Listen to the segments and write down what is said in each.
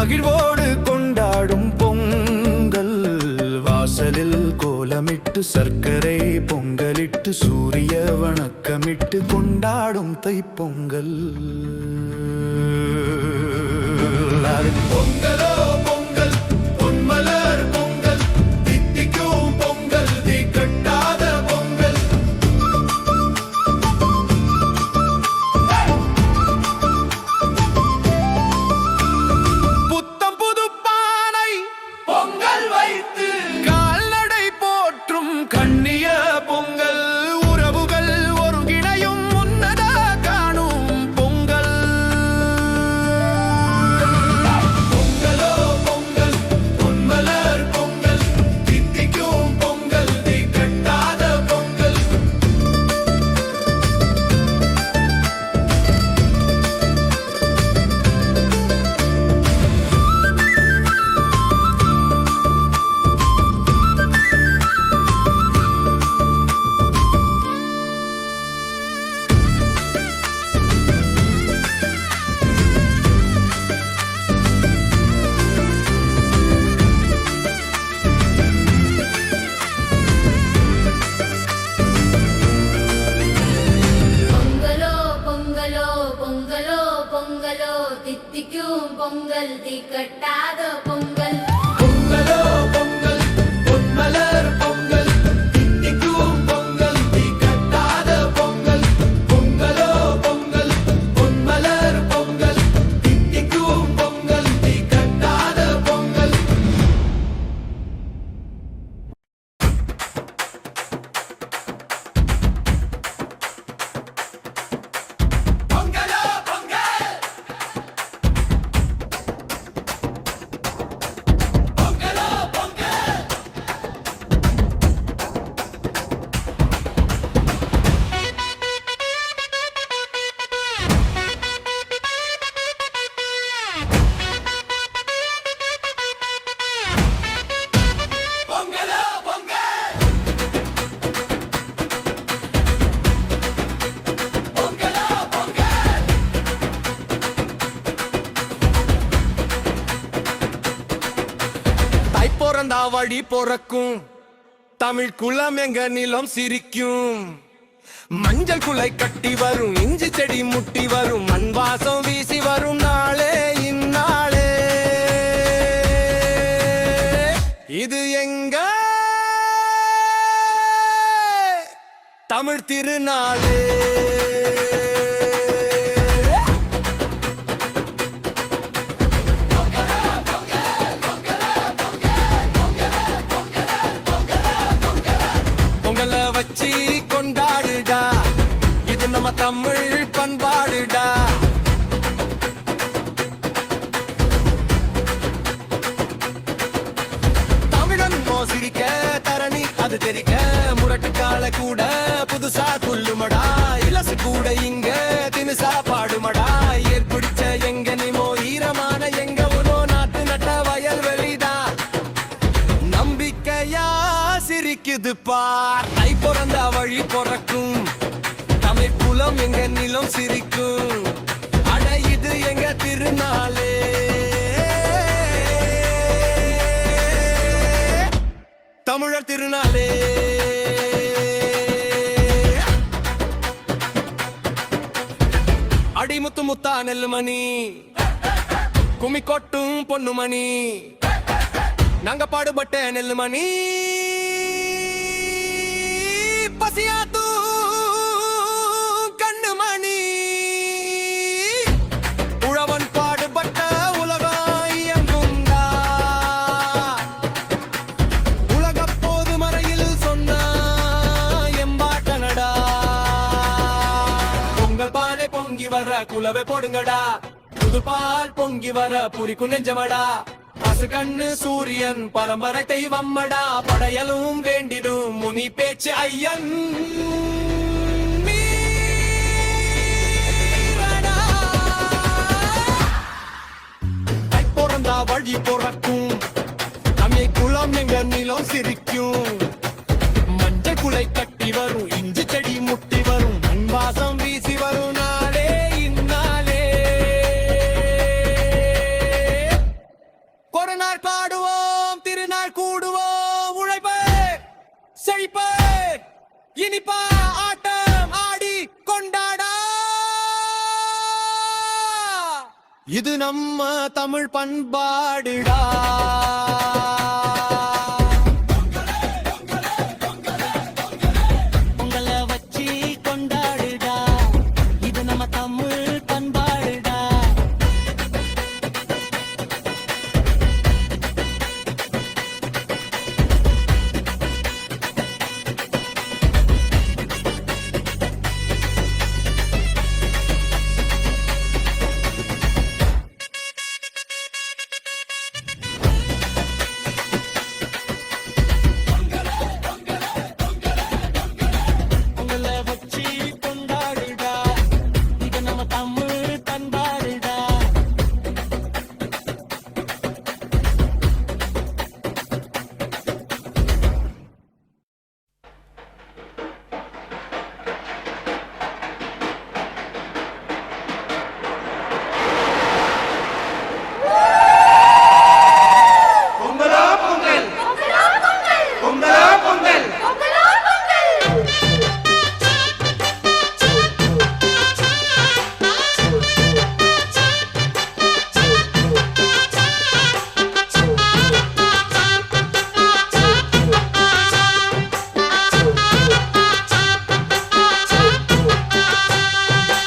மகிழ்வோடு கொண்டாடும் பொங்கல் வாசலில் கோலமிட்டு சர்க்கரை பொங்கலிட்டு சூரிய வணக்கமிட்டு கொண்டாடும் தைப்பொங்கல். பொங்கலோ பொங்கல் பொன்மலர் பொங்கல் தித்திக்கும் பொங்கல் தீக்கட்டாத பொங்கல். புத்தம் புது பானை பொங்கல் வைத்து கால்நடை போற்றும் கண்ணிய பொங்கல். உறவுகள் ஒருங்கிணையும் உன்னத காணும் பொங்கல். பொங்கலோ பொங்கல் பொன்மலர் பொங்கல் தித்திக்கும் பொங்கல் தீக்கட்டாத பொங்கல். பொங்கலோ பொங்கலோ தித்திக்கும் பொங்கல் தீக்கட்டாத பொங்கல். பொங்கலோ பொங்கல் பொன்மலர் பொங்கல் தித்திக்கும் பொங்கல் தீக்கட்டாத பொங்கல். பொங்கலோ பொங்கல் பொன்மலர் பொங்கல் தித்திக்கும் பொங்கல் தீக்கட்டாத பொங்கல். பிறந்தா வழி பொறக்கும் தமிழ் குலம் எங்க நிலம் சிரிக்கும். மஞ்சள் குலை கட்டி வரும் இஞ்சி செடி முட்டி வரும் மண் வாசம் வீசி வரும் நாளே இந்நாளே. இது எங்க தமிழ் திருநாளே. வச்சி கொண்டாடுடா இது நம்ம தமிழ் பண்பாடுடா. தமிழன் மோசிரிக்க தரணி அது தெரிக்க முரட்டு கால கூட புதுசா துள்ளுமடா. இலசு கூட இங்க தினுசா பாடுமடா. ஏற்பிடிச்ச எங்க நிமோ ஈரமான எங்க உனோ நாட்டு நட்ட வயல் வெளிதான் நம்பிக்கையா சிரிக்குது பார். தை பிறந்தா வழி பொறக்கும் தமிழ் குலம் எங்க நிலம் சிரிக்கும். அட இது எங்க திருநாளே. தமிழர் திருநாளே. அடிமுத்து முத்தா நெல்லுமணி கும்மி கொட்டும் பொண்ணுமணி நாங்க பாடுபட்ட நெல்லுமணி. பசியாத்து கண்ணுமணி உழவன் பாடுபட்ட உலகம் இயங்குண்டா. உலக போது மறையில் சொன்ன எம்பாட்டனடா. பொங்கல் பானை பொங்கி வர குலவை போடுங்கடா. புது பால் பொங்கி வர புரிக்கு நெஞ்சமடா. பசு கண்ணு சூரியன் பரம்பரை தெய்வம்மடா. படையலும் வேண்டிடும் முனி பேச்சு ஐயன். பிறந்தா வழி பொறக்கும் தமிழ் குலம் எங்க நிலம் சிரிக்கும். மஞ்சள் குலை கட்டி வரும் இஞ்சி செடி முட்டி வரும் மண் வாசம் வீசி வரும் நாளே இந்நாளே. இனிப்பு இனிப்பா ஆட்டம் ஆடி கொண்டாடா இது நம்ம தமிழ் பண்பாடுடா பொங்கலை வச்சு கொண்டாடுடா இது நம்ம தமிழ் பண்பாடுடா பொங்கலை வச்சு கொண்டாடுடா இது நம்ம தமிழ் பண்பாடுடா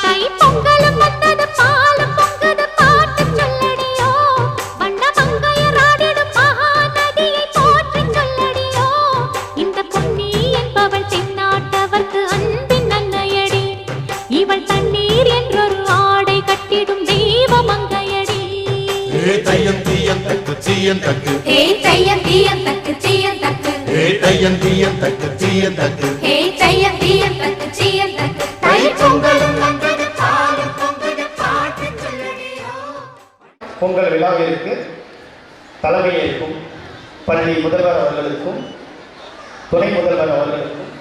தை பொங்கலும் வந்தது பாலும் பொங்குது பாட்டு சொல்லடியோ வண்ண மங்கையராடிடும் மகாநதியை போற்றி சொல்லடியோ இந்த பொன்னி என்பவள் தென்னாட்டவர்க்கு அன்பின் அன்னையடி இவள் தண்ணீர் என்றொரு ஆடை கட்டிடும் தெய்வ மங்கையடி தையம் தீயம் தக்கு தீயம் தக்கு ஹே தையம் தீயம் தக்கு தீயம் தக்கு தையம் தீயம் தக்கு தீயம் தக்கு ஹே தையம் தீயம் தக்கு தீயம் தக்கு தை பொங்கலும் வந்தது பாலும் பொங்குது பாட்டு சொல்லடியோ பொங்கல் விழாவிற்கு தலைமையேற்கும் பள்ளி முதல்வர் அவர்களுக்கும் துணை முதல்வர் அவர்களுக்கும்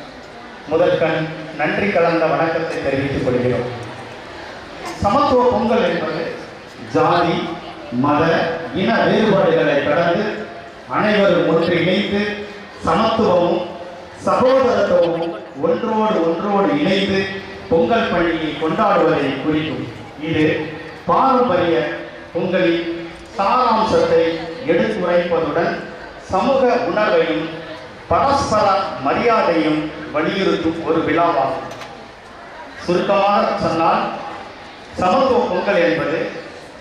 முதற்கண் நன்றி கலந்த வணக்கத்தை தெரிவித்துக் கொள்கிறோம். சமத்துவ பொங்கல் என்பது ஜாதி மத இன வேறுபாடுகளை கடந்து அனைவரும் ஒன்றிணைந்து சமத்துவமும் சகோதரத்துவமும் ஒன்றோடு இணைந்து பொங்கல் பண்டிகையை கொண்டாடுவதை குறிக்கும். இது பாரம்பரிய பொங்கலின் சாராம்சத்தை எடுத்துரைப்பதுடன் சமூக உணர்வையும் பரஸ்பர மரியாதையும் வலியுறுத்தும் ஒரு விழாவாகும். சுருக்கமாக சொன்னால் சமத்துவ பொங்கல் என்பது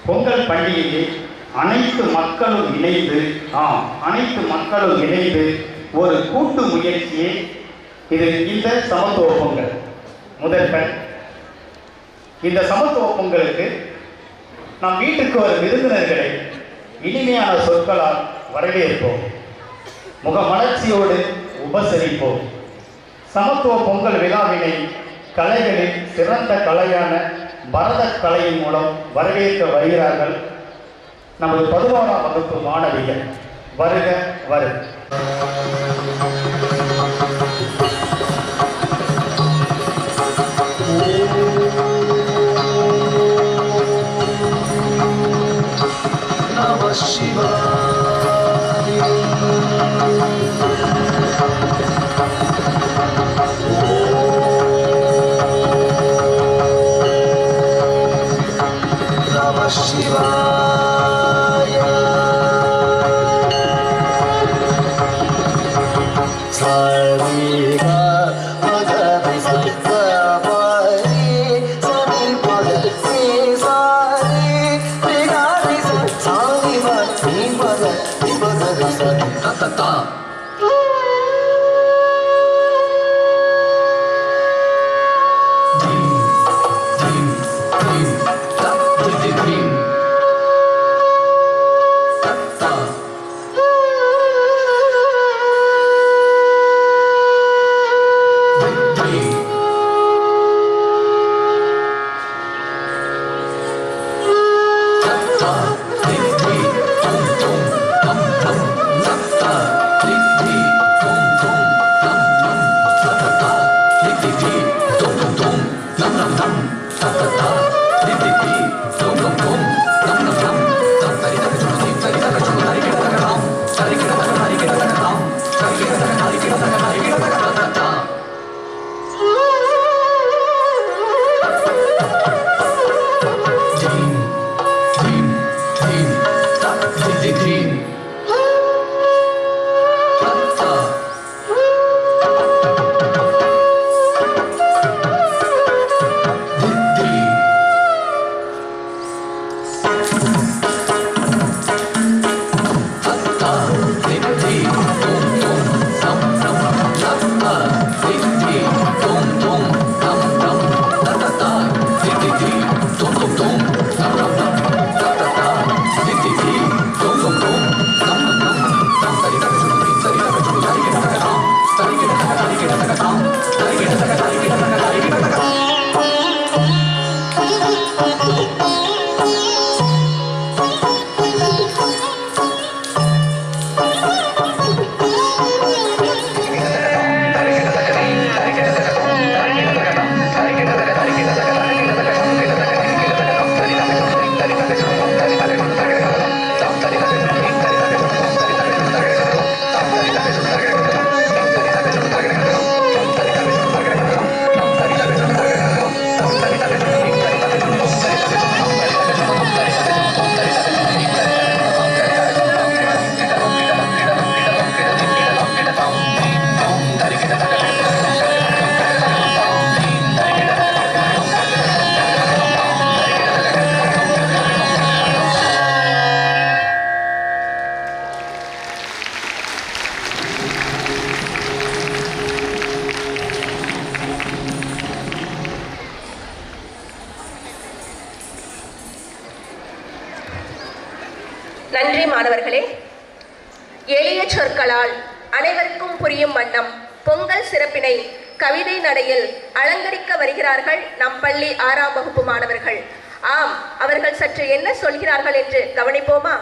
பொங்கல் பண்டிகையை அனைத்து மக்களும் இணைந்து ஒரு கூட்டு முயற்சியே இது இந்த சமத்துவ பொங்கல். முதற்கண் இந்த சமத்துவ பொங்கலுக்கு நம் வீட்டுக்கு வரும் விருந்தினர்களை இனிமையான சொற்களால் வரவேற்போம், முகமலர்ச்சியோடு உபசரிப்போம். சமத்துவ பொங்கல் விழாவினை கலைகளில் சிறந்த கலையான பரத கலையின் மூலம் வரவேற்க வருகிறார்கள் நமது 11ஆம் வகுப்பு மாணவிகள். வருக வருக. நம சிவாய நம சிவாய சாரிகா மகரி சத்சவாரி சனி பகரி சாரி பிகாரி சாரி மதி பகரி பகரி சனி தத்தா Thank you. நன்றி மாணவர்களே. எளிய சொற்களால் அனைவருக்கும் புரியும் வண்ணம் பொங்கல் சிறப்பினை கவிதை நடையில் அலங்கரிக்க வருகிறார்கள் நம் பள்ளி 6ஆம் வகுப்பு மாணவர்கள். ஆம், அவர்கள் சற்று என்ன சொல்கிறார்கள் என்று கவனிப்போமா?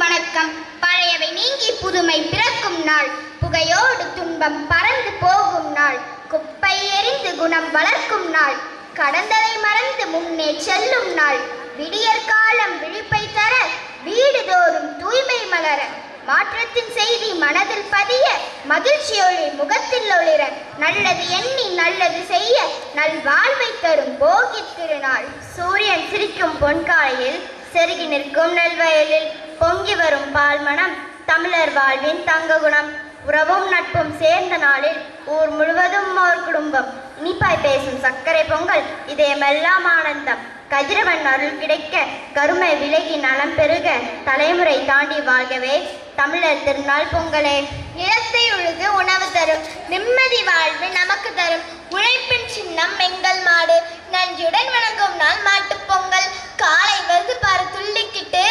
வணக்கம். பழையவை நீங்கி புதுமை பிறக்கும் நாள், புகையோடு துன்பம் பறந்து போகும் நாள், குப்பை எறிந்து குணம் வளர்க்கும் நாள், கடந்ததை மறந்து முன்னே செல்லும் நாள், விடியற் காலம் விழிப்பை தர வீடுதோறும் தூய்மை மலர, மாற்றத்தின் செய்தி மனதில் பதிய மகிழ்ச்சியொளி முகத்தில் ஒளிர, நல்லது எண்ணி நல்லது செய்ய நல்வாழ்வை தரும் போகி திருநாள். சூரியன் சிரிக்கும் பொன்காலையில் செருகி நிற்கும் நெல்வயலில் பொங்கி வரும் பால்மணம் தமிழர் வாழ்வின் தங்க குணம். உறவும் நட்பும் சேர்ந்த நாளில் ஊர் முழுவதும் ஓர் குடும்பம். இனிப்பாய் பேசும் சர்க்கரை பொங்கல் இதயமெல்லாம் ஆனந்தம். கதிரவன் அருள் கிடைக்க கருமை விலகி நலம் பெருக தலைமுறை தாண்டி வாழ்கவே தமிழர் திருநாள் பொங்கலே. நிலத்தை உழுது உணவு தரும் நிம்மதி வாழ்வு நமக்கு தரும் உழைப்பின் சின்னம் எங்கள் மாடு. நன்றியுடன் வணங்கும் நாள் மாட்டுப் பொங்கல். காலை வருது பாரு துள்ளிக்கிட்டு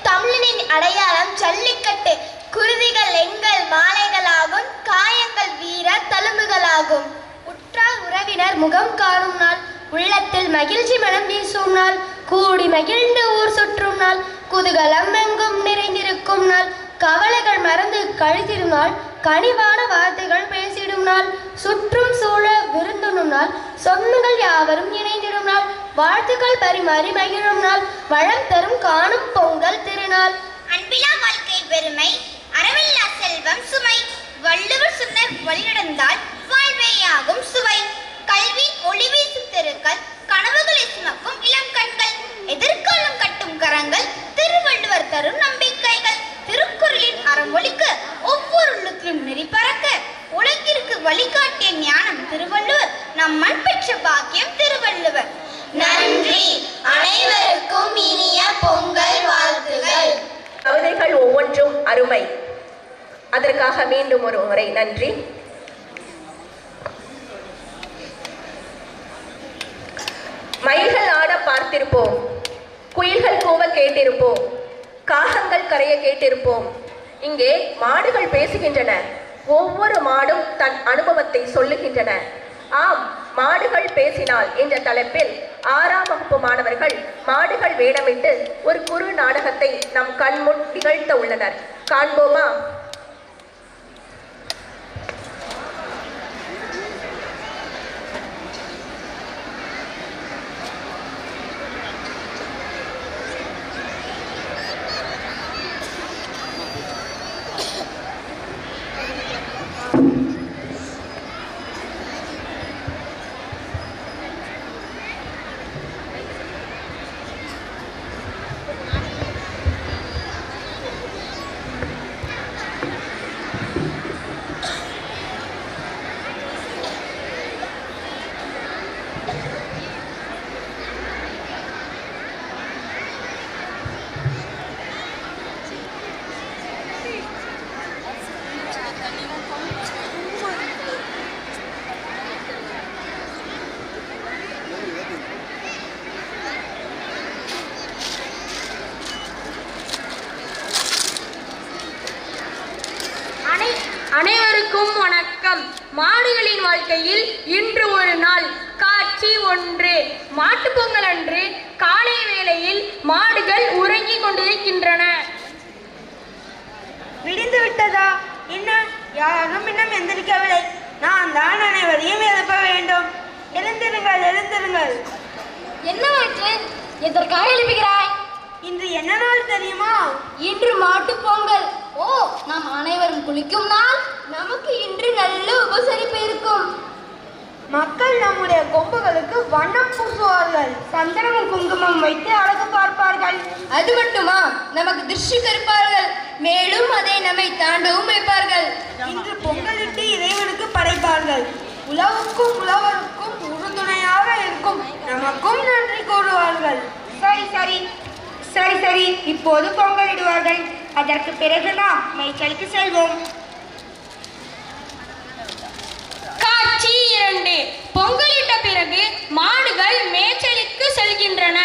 தமிழனின் அடையாளம் ஜல்லிக்கட்டு. குருதிகள் எங்கள் மாலைகளாகும், காயங்கள் வீர தழும்புகளாகும். உற்றார் உறவினர் முகம் காணும் நாள், உள்ளத்தில் மகிழ்ச்சி மனம் வீசும் நாள், கூடி மகிழ்ந்து ஊர் சுற்றும் நாள், குதூகலம் எங்கும் நிறைந்திருக்கும் நாள், கவலைகள் மறந்து கழித்திடும் நாள், கனிவான வார்த்தைகள் பேசிடும் நாள், சுற்றும் சூழ விருந்துணும் நாள், சொந்தங்கள் யாவரும் இணைந்திடும் நாள், வாழ்த்துக்கள் பரிமாறி மகிழும் நாள், வளம் தரும் காணும் பொங்கல் திருநாள். அன்பிலா வாழ்க்கை பெருமை, அறவில்லா செல்வம் சுமை, வள்ளுவர் சொன்ன வழிநடந்தால் வாழ்வேயாகும் சுவை. கல்வி ஒளி வீசும் தெருக்கள், கனவுகளை சுமக்கும் இளம் கண்கள், எதிர்காலம் கட்டும் கரங்கள், திருவள்ளுவர் தரும் நம்பிக்கைகள். திருக்குறளின் அறமொழிக்கு ஒவ்வொரு உள்ளத்திலும் நெறி பறக்க உலகிற்கு வழிகாட்டிய ஞானம் திருவள்ளுவர். நம் மண் பெற்ற பாக்கியம் திருவள்ளுவர். நன்றி. அனைவருக்கும் இனிய பொங்கல் வாழ்த்துகள். கவிதைகள் ஒவ்வொன்றும் அருமை. அதற்காக மீண்டும் ஒரு முறை நன்றி. மயில்கள் ஆட பார்த்திருப்போம், குயில்கள் கூவ கேட்டிருப்போம், காகங்கள் கரைய கேட்டிருப்போம். இங்கே மாடுகள் பேசுகின்றன. ஒவ்வொரு மாடும் தன் அனுபவத்தை சொல்லுகின்றன. ஆம், மாடுகள் பேசினால் என்ற தலைப்பில் 6ஆம் வகுப்பு மாணவர்கள் மாடுகள் வேடமிட்டு ஒரு குறு நாடகத்தை நம் கண்முன் நிகழ்த்த உள்ளனர். காண்போமா? அனைவருக்கும் வணக்கம். மாடுகளின் வாழ்க்கையில் இன்று ஒரு நாள். காட்சி 1. மாட்டுப்பொங்கல் அன்று காலை வேளையில் மாடுகள் உறங்கிக் கொண்டிருக்கின்றன. விடிந்து விட்டதா? இன்னும் யாரும் இன்னும் எந்திரிக்கவில்லை. நான் தான் அனைவரையும் எழுப்ப வேண்டும். எழுந்திருங்கள், எழுந்திருங்கள். என்னவாச்சு? எதற்காக எழுப்புகிறாய்? இன்று என்ன நாள் தெரியுமா? இன்று மாட்டுப் பொங்கல். ஓ, நாம் அனைவரும் குளிக்கும் நாள். நமக்கு இன்று நல்ல உபசரிப்பு இருக்கும். மக்கள் நம்முடைய கொம்புகளுக்கு வண்ணம் பூசுவார்கள். சந்தனமும் குங்குமம் வைத்து அழகு பார்ப்பார்கள். அது மட்டுமா, நமக்கு திருஷ்டி கருப்பார்கள். மேலும் அதை நம்மை தாண்டவும் வைப்பார்கள். இன்று பொங்கலிட்டு இறைவனுக்கு படைப்பார்கள். உழவுக்கும் உழவருக்கும் உறுதுணையாக இருக்கும். நமக்கும் நன்றி கூறுவார்கள். சரி சரி சரி சரி இப்போது பொங்கலிடுவார்கள். அதற்கு பிறகு நாம் மேய்ச்சலுக்கு செல்வோம். காட்சி 2. பொங்கலிட்ட பிறகு மாடுகள் மேய்ச்சலுக்கு செல்கின்றன.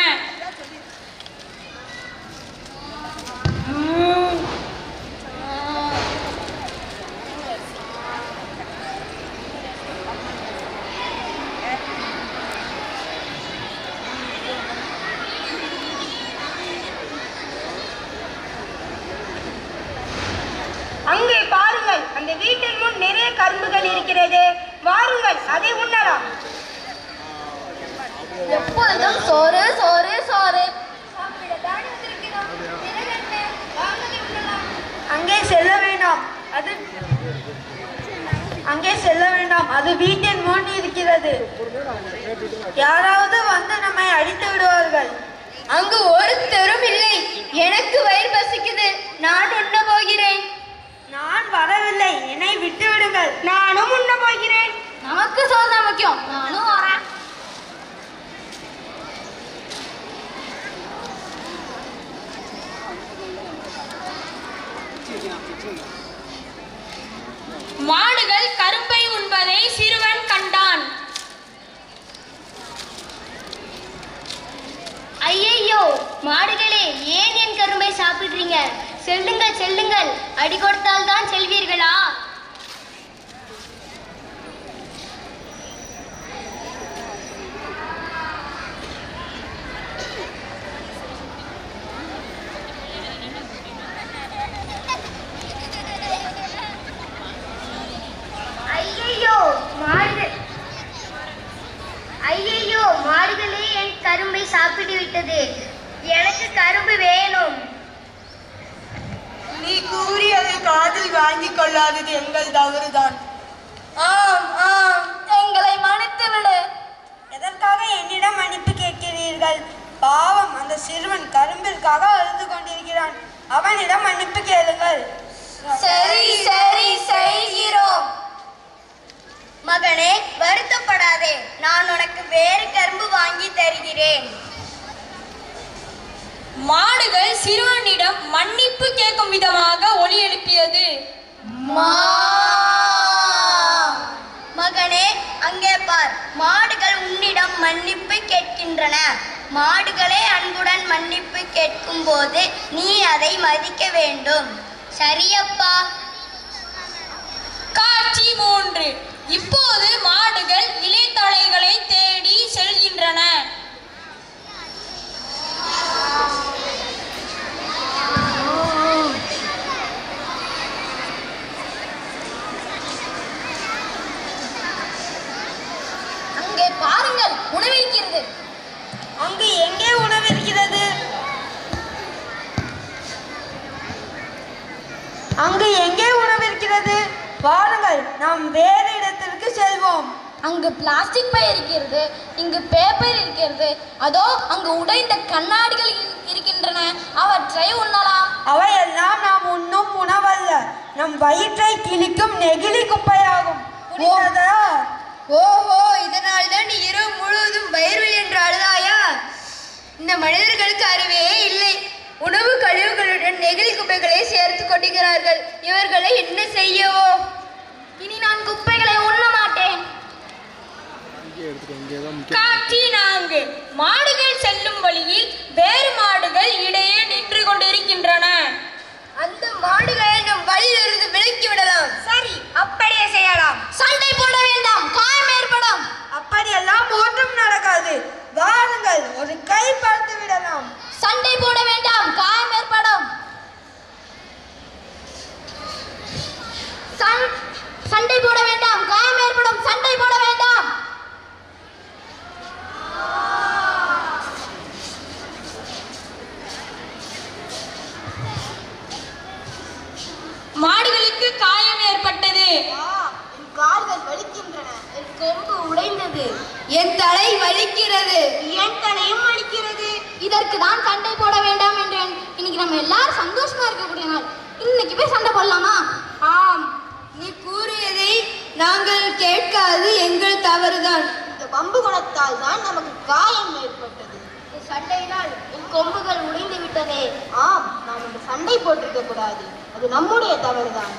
அங்கே பாருங்கள், அந்த வீட்டின் முன் நிறைய கரும்புகள் இருக்கிறது. வாருங்கள், அதை உண்ணலாம். எப்பொழுதும் சோறு சோறு சோறு. அங்கே செல்ல வேண்டாம், அது வீட்டின் முன் இருக்கிறது. யாராவது வந்து நம்மை அடித்து விடுவார்கள். அங்கு ஒருத்தரும் இல்லை. எனக்கு வயிறு பசிக்குது. நான் உண்ண போகிறேன். நான் வரவில்லை, என்னை விட்டு விடுங்கள். நானும் உண்ண போகிறேன். நமக்கு சோறு தான் முக்கியம். நானும் வரேன். மாடுகள் கரும்பை உண்பதை சிறுவன் கண்டான். ஐயையோ, மாடுகளே, ஏன் என் கரும்பை சாப்பிடுறீங்க? செல்லுங்கள் செல்லுங்கள். அடி கொடுத்தால் தான் செல்வீர்களா? ஐயையோ, மாடுகளே, என் கரும்பை சாப்பிட்டு விட்டது. எனக்கு கரும்பு வேணும். நீ கூறியதை காதில் வாங்கிக் கொள்ளாதது எங்கள் தவறுதான். ஆம் ஆம், எங்களை மன்னித்து விடு. எதற்காக என்னிடம் மன்னிப்பு கேட்கிறீர்கள்? பாவம், அந்த சிறுவன் கரும்பிற்காக அழுது கொண்டிருக்கிறான். அவனிடம் மன்னிப்பு கேளுங்கள். சரி சரி, செய்கிறோம். மகனே, வருத்தப்படாதே. நான் உனக்கு வேறு கரும்பு வாங்கி தருகிறேன். மாடுகள் சிறுவனிடம் மன்னிப்பு கேட்கும் விதமாக ஒலி எழுப்பியது. மகனே, அங்கே பார். மாடுகள் உன்னிடம் மன்னிப்பு கேட்கின்றன. மாடுகளே அன்புடன் மன்னிப்பு கேட்கும் போது நீ அதை மதிக்க வேண்டும். சரியப்பா. காட்சி 3. இப்போது மாடுகள் இலைத்தழைகளை தேடி செல்கின்றன. அங்கே பாருங்கள், உணவிருக்கிறது. அங்கு எங்கே உணவிருக்கிறது? அங்கு எங்கே உணவிருக்கிறது? வாருங்கள், நாம் வேறு இடத்திற்கு செல்வோம். அங்கு பிளாஸ்டிக் பை இருக்கிறது, இங்கு பேப்பர் இருக்கிறது. அதோ அங்கு உடைந்த கண்ணாடிகள் இருக்கின்றன. அவற்றை உண்ணலாம். அவையெல்லாம் நாம் உண்ணும் உணவல்ல, நம் வயிற்றை கிழிக்கும் நெகிழி குப்பையாகும். புரிகிறதா? ஓஹோ, இதனால் தான் நீ இரவு முழுவதும் வயிறு என்று அழுதாயா? இந்த மனிதர்களுக்கு அறிவே இல்லை. உணவு கழிவுகளுடன் நெகிழி குப்பைகளை சேர்த்து கொண்டிருக்கிறார்கள். இவர்களை என்ன செய்யவோ? இனி நான் குப்பைகளை உண்ண மாட்டேன். காட்சி 4. மாடுகள் செல்லும் வழியில் வேறு மாடுகள் இடையே நின்று கொண்டிருக்கின்றன. அந்த மாடுகளை நம் வழியிலிருந்து விலக்கி விடலாம். சரி, கொம்பு உடைந்தது. என் தலை வலிக்கிறது. என் தலையும் வலிக்கிறது. இதற்கு தான் சண்டை போட வேண்டாம் என்றேன். இன்னைக்கு நம்ம எல்லாரும் சந்தோஷமா இருக்கக்கூடிய நாள். இன்னைக்கு போய் சண்டை போடலாமா? ஆம், நீ கூறியதை நாங்கள் கேட்காது எங்கள் தவறுதான். இந்த வம்பு குணத்தால் தான் நமக்கு காயம் ஏற்பட்டது. இந்த சண்டையினால் என் கொம்புகள் உடைந்து விட்டதே. ஆம், நாம் இந்த சண்டை போட்டிருக்க கூடாது. அது நம்முடைய தவறுதான்.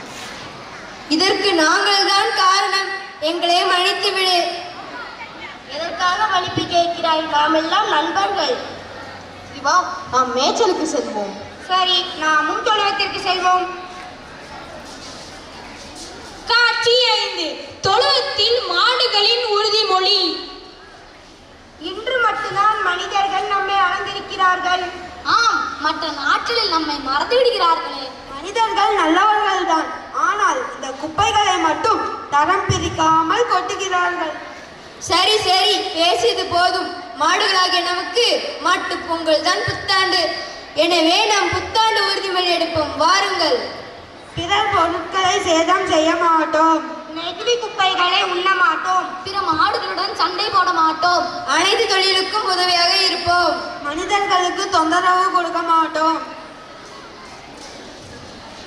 இதற்கு நாங்கள் தான் காரணம். எங்களை மன்னித்து விடு. எதற்காக மன்னிப்பு கேட்கிறாய்? நாம் எல்லாம் நண்பர்கள். வா, நாம் மேய்ச்சலுக்கு செல்வோம். சரி, நாமும் தொழுவத்திற்கு செல்வோம். காட்சி 5. தொழுவத்தில் மாடுகளின் உறுதிமொழி. இன்று மட்டும்தான் மனிதர்கள் நம்மை அலங்கரிக்கிறார்கள். ஆம், மற்ற நாட்களில் நம்மை மறந்து விடுகிறார்களே. மனிதர்கள் நல்லவர்கள் தான், ஆனால் இந்த குப்பைகளை மட்டும் தரம் பிரிக்காமல் கொட்டுகிறார்கள். சரி சரி, பேசியது போதும். மாடுகளாகிய நமக்கு மாட்டு பொங்கல் தான் புத்தாண்டு. எனவே நாம் புத்தாண்டு உறுதிமொழி எடுப்போம். வாருங்கள். பிறர் பொருட்களை சேதம் செய்ய மாட்டோம். நெகிழி குப்பைகளை உண்ண மாட்டோம். பிற மாடுகளுடன் சண்டை போட மாட்டோம். அனைத்து தொழிலுக்கும் உதவியாக இருப்போம். மனிதர்களுக்கு தொந்தரவு கொடுக்க மாட்டோம்.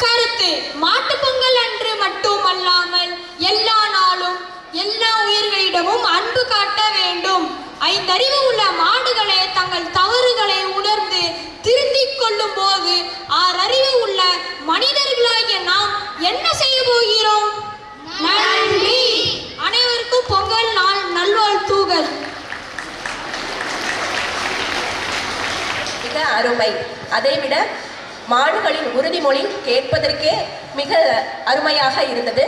கருத்து: மாட்டு பொங்கல் அன்று மட்டுமல்லாமல் எல்லா நாளும் எல்லா உயிர்களிடமும் அன்பு காட்ட வேண்டும். 5 அறிவு உள்ள மாடுகளே தங்கள் தவறுகளை உணர்ந்து திருத்திக் கொள்ளும் போது 6 அறிவு உள்ள மனிதர்களாகிய நாம் என்ன செய்ய போகிறோம்? நன்றி. அனைவருக்கும் பொங்கல் நாள் நல்வாழ்த்துகள். மிக அருமை. அதைவிட மாடுகளின் உறுதிமொழி கேட்பதற்கே மிக அருமையாக இருந்தது.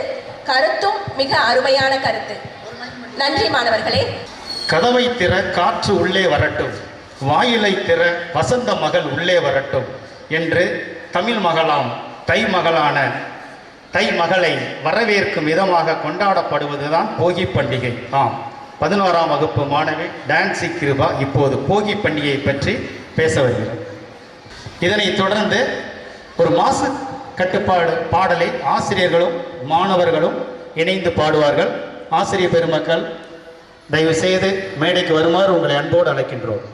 கருத்தும் மிக அருமையான கருத்து. நன்றி மாணவர்களே. கதவை திற காற்று உள்ளே வரட்டும், வாயிலை திற வசந்த மகள் உள்ளே வரட்டும் என்று தமிழ் மகளாம் தை மகளான தை மகளை வரவேற்கும் விதமாக கொண்டாடப்படுவதுதான் போகி பண்டிகை. ஆம், 11ஆம் வகுப்பு மாணவி டான்சி கிருபா இப்போது போகி பண்டிகையை பற்றி பேச வருகிறார். இதனைத் தொடர்ந்து ஒரு மாசு கட்டுப்பாடு பாடலை ஆசிரியர்களும் மாணவர்களும் இணைந்து பாடுவார்கள். ஆசிரியர் பெருமக்கள் தயவு செய்து மேடைக்கு வருமாறு உங்களை அன்போடு அழைக்கின்றோம்.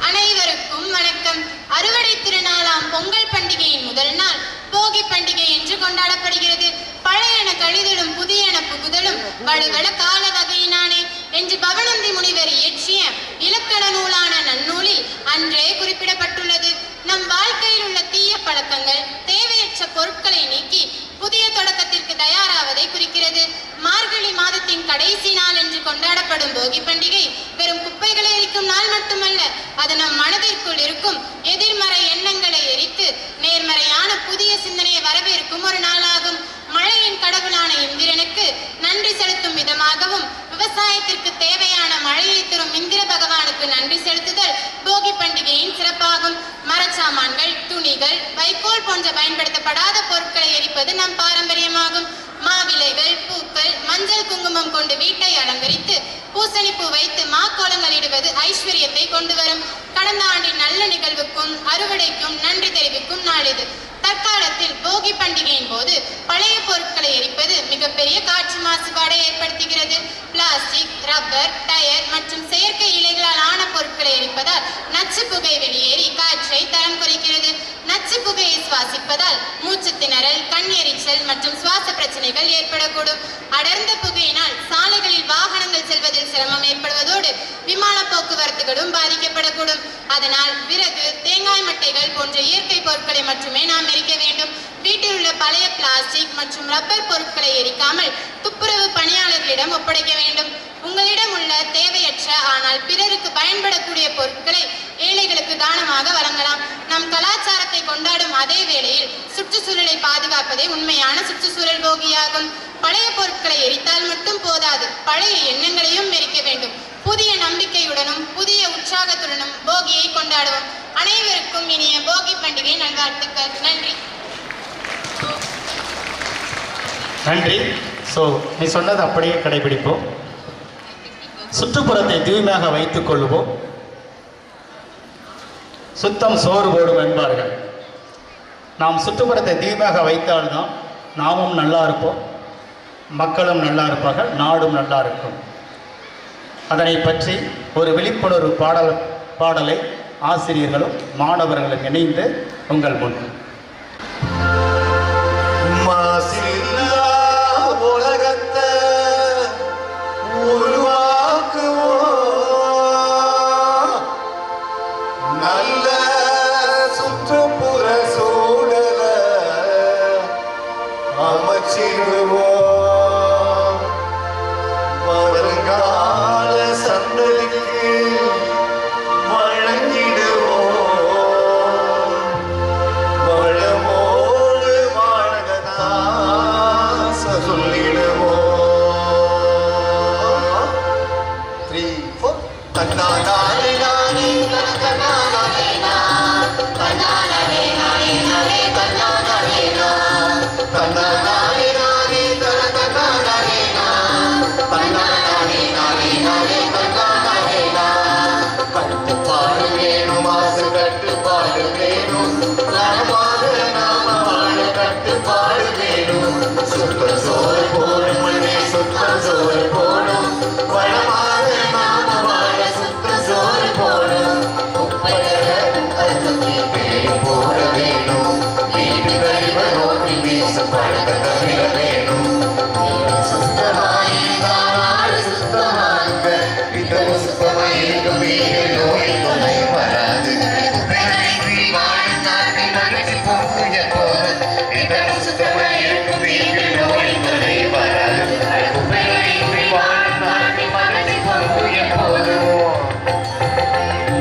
அனைவருக்கும் வணக்கம். அறுவடை திருநாளாம் பொங்கல் பண்டிகையின் முதல் நாள் போகி பண்டிகை என்று கொண்டாடப்படுகிறது. பழையன கழிதலும் புதியன புகுதலும் வலுவல கால வகையினானே என்று பவனந்தி முனிவர் இயற்றிய இலக்கண நூலான நன்னூலில் அன்றே குறிப்பிடப்பட்டுள்ளது. நம் வாழ்க்கையில் உள்ள தீய பழக்கங்கள், தேவையற்ற பொருட்களை நீக்கி புதிய தொடக்கத்திற்கு தயாராவதை குறிக்கிறது. மார்கழி மாதத்தின் கடைசி நாள் என்று கொண்டாடப்படும் போகி பண்டிகை வெறும் குப்பைகளை எரிக்கும் நாள் மட்டுமல்ல, அது நம் மனதிற்குள் இருக்கும் எதிர்மறை எண்ணங்களை எரித்து நேர்மறையான புதிய சிந்தனையை வரவேற்கும் ஒரு நாளாகும். மழையின் கடவுளான இந்திரனுக்கு நன்றி செலுத்தும் விதமாகவும் விவசாயத்திற்கு தேவையான மழையை தரும் இந்திர பகவானுக்கு நன்றி செலுத்துதல் போகி பண்டிகையின் சிறப்பாகும். மரச்சாமான்கள், துணிகள், வைக்கோல் போன்ற பயன்படுத்தப்படாத பொருட்களை எரிப்பது நம் பாரம்பரியமாகும். மாவிலைகள், பூக்கள், மஞ்சள் குங்குமம் கொண்டு வீட்டை அலங்கரித்து பூசணி பூ வைத்து மாக்கோலங்கள் இடுவது ஐஸ்வர்யத்தை கொண்டு வரும். கடந்த ஆண்டின் நல்ல நிகழ்வுக்கும் அறுவடைக்கும் நன்றி தெரிவிக்கும் நாள் இது. தற்காலத்தில் போகி பண்டிகையின் போது பழைய பொருட்களை எரிப்பது மிகப்பெரிய காற்று மாசுபாடை ஏற்படுத்துகிறது. பிளாஸ்டிக், ரப்பர், டயர் மற்றும் செயற்கை இலைகளால் ஆன பொருட்களை எரிப்பதால் நச்சு புகை வெளியேறி காற்றை தரம் குறைக்கிறது. நச்சு புகையை சுவாசிப்பதால் மூச்சு திணறல், கண் எரிச்சல் மற்றும் சுவாச பிரச்சனைகள் ஏற்படக்கூடும். அடர்ந்த புகையினால் சாலைகளில் வாகனங்கள் செல்வதில் சிரமம் ஏற்படுவதோடு விமான போக்குவரத்துகளும் பாதிக்கப்படக்கூடும். அதனால் விறகு, தேங்காய் மட்டைகள் போன்ற இயற்கை பொருட்களை மட்டுமே நாம் எரிக்க வேண்டும். வீட்டில் உள்ள பழைய பிளாஸ்டிக் மற்றும் ரப்பர் பொருட்களை எரிக்காமல் துப்புரவு பணியாளர்களிடம் ஒப்படைக்க வேண்டும். உங்களிடம் உள்ள தேவையற்ற ஆனால் பிறருக்கு பயன்படக்கூடிய பொருட்களை ஏழைகளுக்கு தானமாக வழங்கலாம். நம் கலாச்சாரத்தை கொண்டாடும் அதே வேளையில் சுற்றுச்சூழலை பாதுகாப்பதே உண்மையான சுற்றுச்சூழல் போகியாகும். பழைய பொருட்களை எரித்தால் மட்டும் போதாது, பழைய எண்ணங்களையும் எரிக்க வேண்டும். புதிய நம்பிக்கையுடனும் புதிய உற்சாகத்துடனும் போகியை கொண்டாடுவோம். அனைவருக்கும் இனிய போகி பண்டிகை நல்வாழ்த்துக்கள். நன்றி. நன்றி. ஸோ நீ சொன்னது அப்படியே கடைபிடிப்போம். சுற்றுப்புறத்தை தூய்மையாக வைத்துக் கொள்வோம். சுத்தம் சோறு போடும் என்பார்கள். நாம் சுற்றுப்புறத்தை தூய்மையாக வைத்தால்தான் நாமும் நல்லா இருப்போம், மக்களும் நல்லா இருப்பார்கள், நாடும் நல்லா இருக்கும். அதனை பற்றி ஒரு விழிப்புணர்வு பாடலை ஆசிரியர்களும் மாணவர்களும் இணைந்து உங்கள் முன். மாசில்லா உலகத்தை உருவாக்குவோம், நல்ல சுற்றுப்புற சூழலை அமைச்சிடுவோம், வருங்கால சந்ததிக்கு வழங்கிடுவோம், வளமோடு வாழதான் சொல்லிடுவோம். 3, 4 தன்னாலே நானே தன்னாலே நான் தன்னாலே நானே நானே தன்னாலே நான் தன்னாலே நானே தன்னாலே நான் தன்னாலே நானே நானே தன்னாலே நான். கட்டுப்பாடு வேணும், மாசு கட்டுப்பாடு வேணும், நலமாக நாம வாழ கட்டுப்பாடு வேணும். சுத்த சோறு போடும் மண்ணே சுத்த சோறு போடும், வளமாக நாம வாழ சுத்த சோறு போடும். போட வேணும், வீட்டு கழிவை நோக்கி வீச பழக்க தவிர வேணும். சுத்தமாயிருந்தால் நாடு சுத்தமாகுங்க, இதமும் சுத்தமாயிருக்கும் வீடு நோய் தொலை வராது. குப்பைகளின்றி வாழும் நாட்டின் மகிழ்ச்சி பொங்கும் எப்போதும், இதமும் சுத்தமாயிருக்கும் வீடு நோய் தொலை வராது. குப்பைகளின்றி வாழும் நாட்டின் மகிழ்ச்சி பொங்கும் எப்போதும்.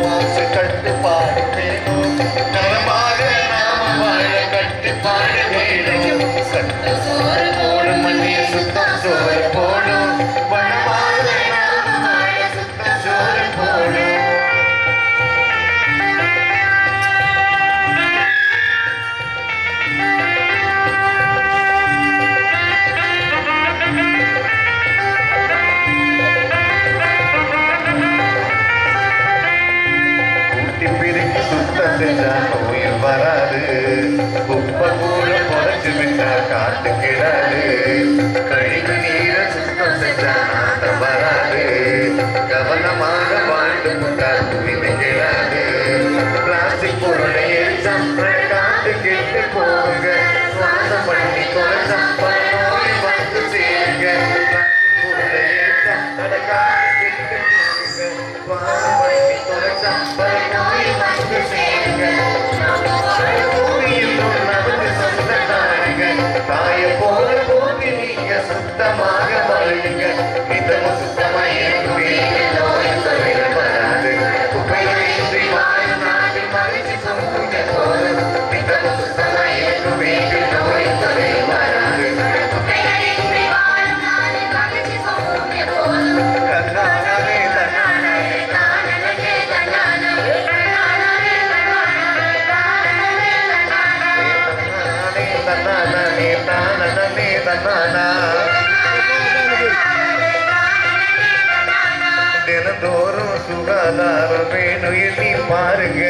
மாசு கட்டுப்பாடு வேணும், நலமாக நாம வாழ கட்டுப்பாடு வேணும். சட்ட சோறு போடும் மண்ணிய சுத்தம் சோறு போடும், வளமாக நாம வாழ சுத்தம் சோறு போடும். கூட்டி பிரித்து சுத்தம் செஞ்சா நோய் வராது, குப்பை கூட புதைச்சு விட்டா காட்டு கிடாது. கழிவு நீரை சுத்தம் செஞ்சா நாட்டம் வராது, கவனமாக வாழ்ந்து முட்டா தூய்மை கிடாது. பிளாஸ்டிக் பொருளை எரிச்சா காட்டு கெட்டு போகுங்க, சுவாசம் பண்ணி குறைச்சா பல நோய் வந்து சேருங்க. பிளாஸ்டிக் பொருளை எரிச்சா காட்டு கெட்டு போகுங்க, சுவாசம் பண்ணி குறைச்சா பல நோய் வந்து சேருங்க. பூமியில் நமக்கு சொந்தக்காரங்க, தாய போல பூமி நீங்க சுத்தமாக வாழுங்க. இதமும் சுத்தமாக இருக்கும் வீடு நோய் தொலை வராது. குப்பைகளின்றி வாழும் நாட்டில் மகிழ்ச்சி பொங்கும் எப்போதும், இதமும் சுத்தமாக இருக்கும் வீடு நோய் தொலை வராது. குப்பைகளின்றி வாழும் நாட்டில் மகிழ்ச்சி பொங்கும் எப்போதும். தன்னாலே தன்னாலே தானே தன்னாலே தன்னாலே தன்னாலே தானே தன்னானா. தினந்தோறும் சுகாதாரம் வேணும் எண்ணி பாருங்க,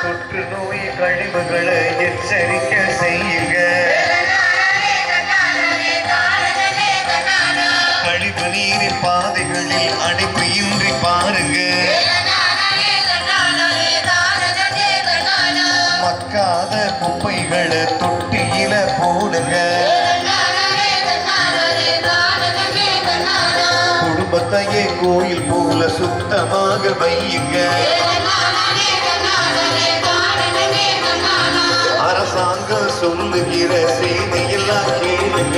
தொற்று நோய் கழிவுகளை எச்சரிக்கை செய்யுங்க. கழிவு நீரின் பாதைகளில் அடைப்பு இன்றி பாருங்க, மக்காத குப்பைகளை தொட்டியில போடுங்க. குடும்பத்தையே கோயில் போல சுத்தமாக வையுங்க. அரசாங்கம் சொல்லுகிற செய்தியெல்லாம் கேளுங்க.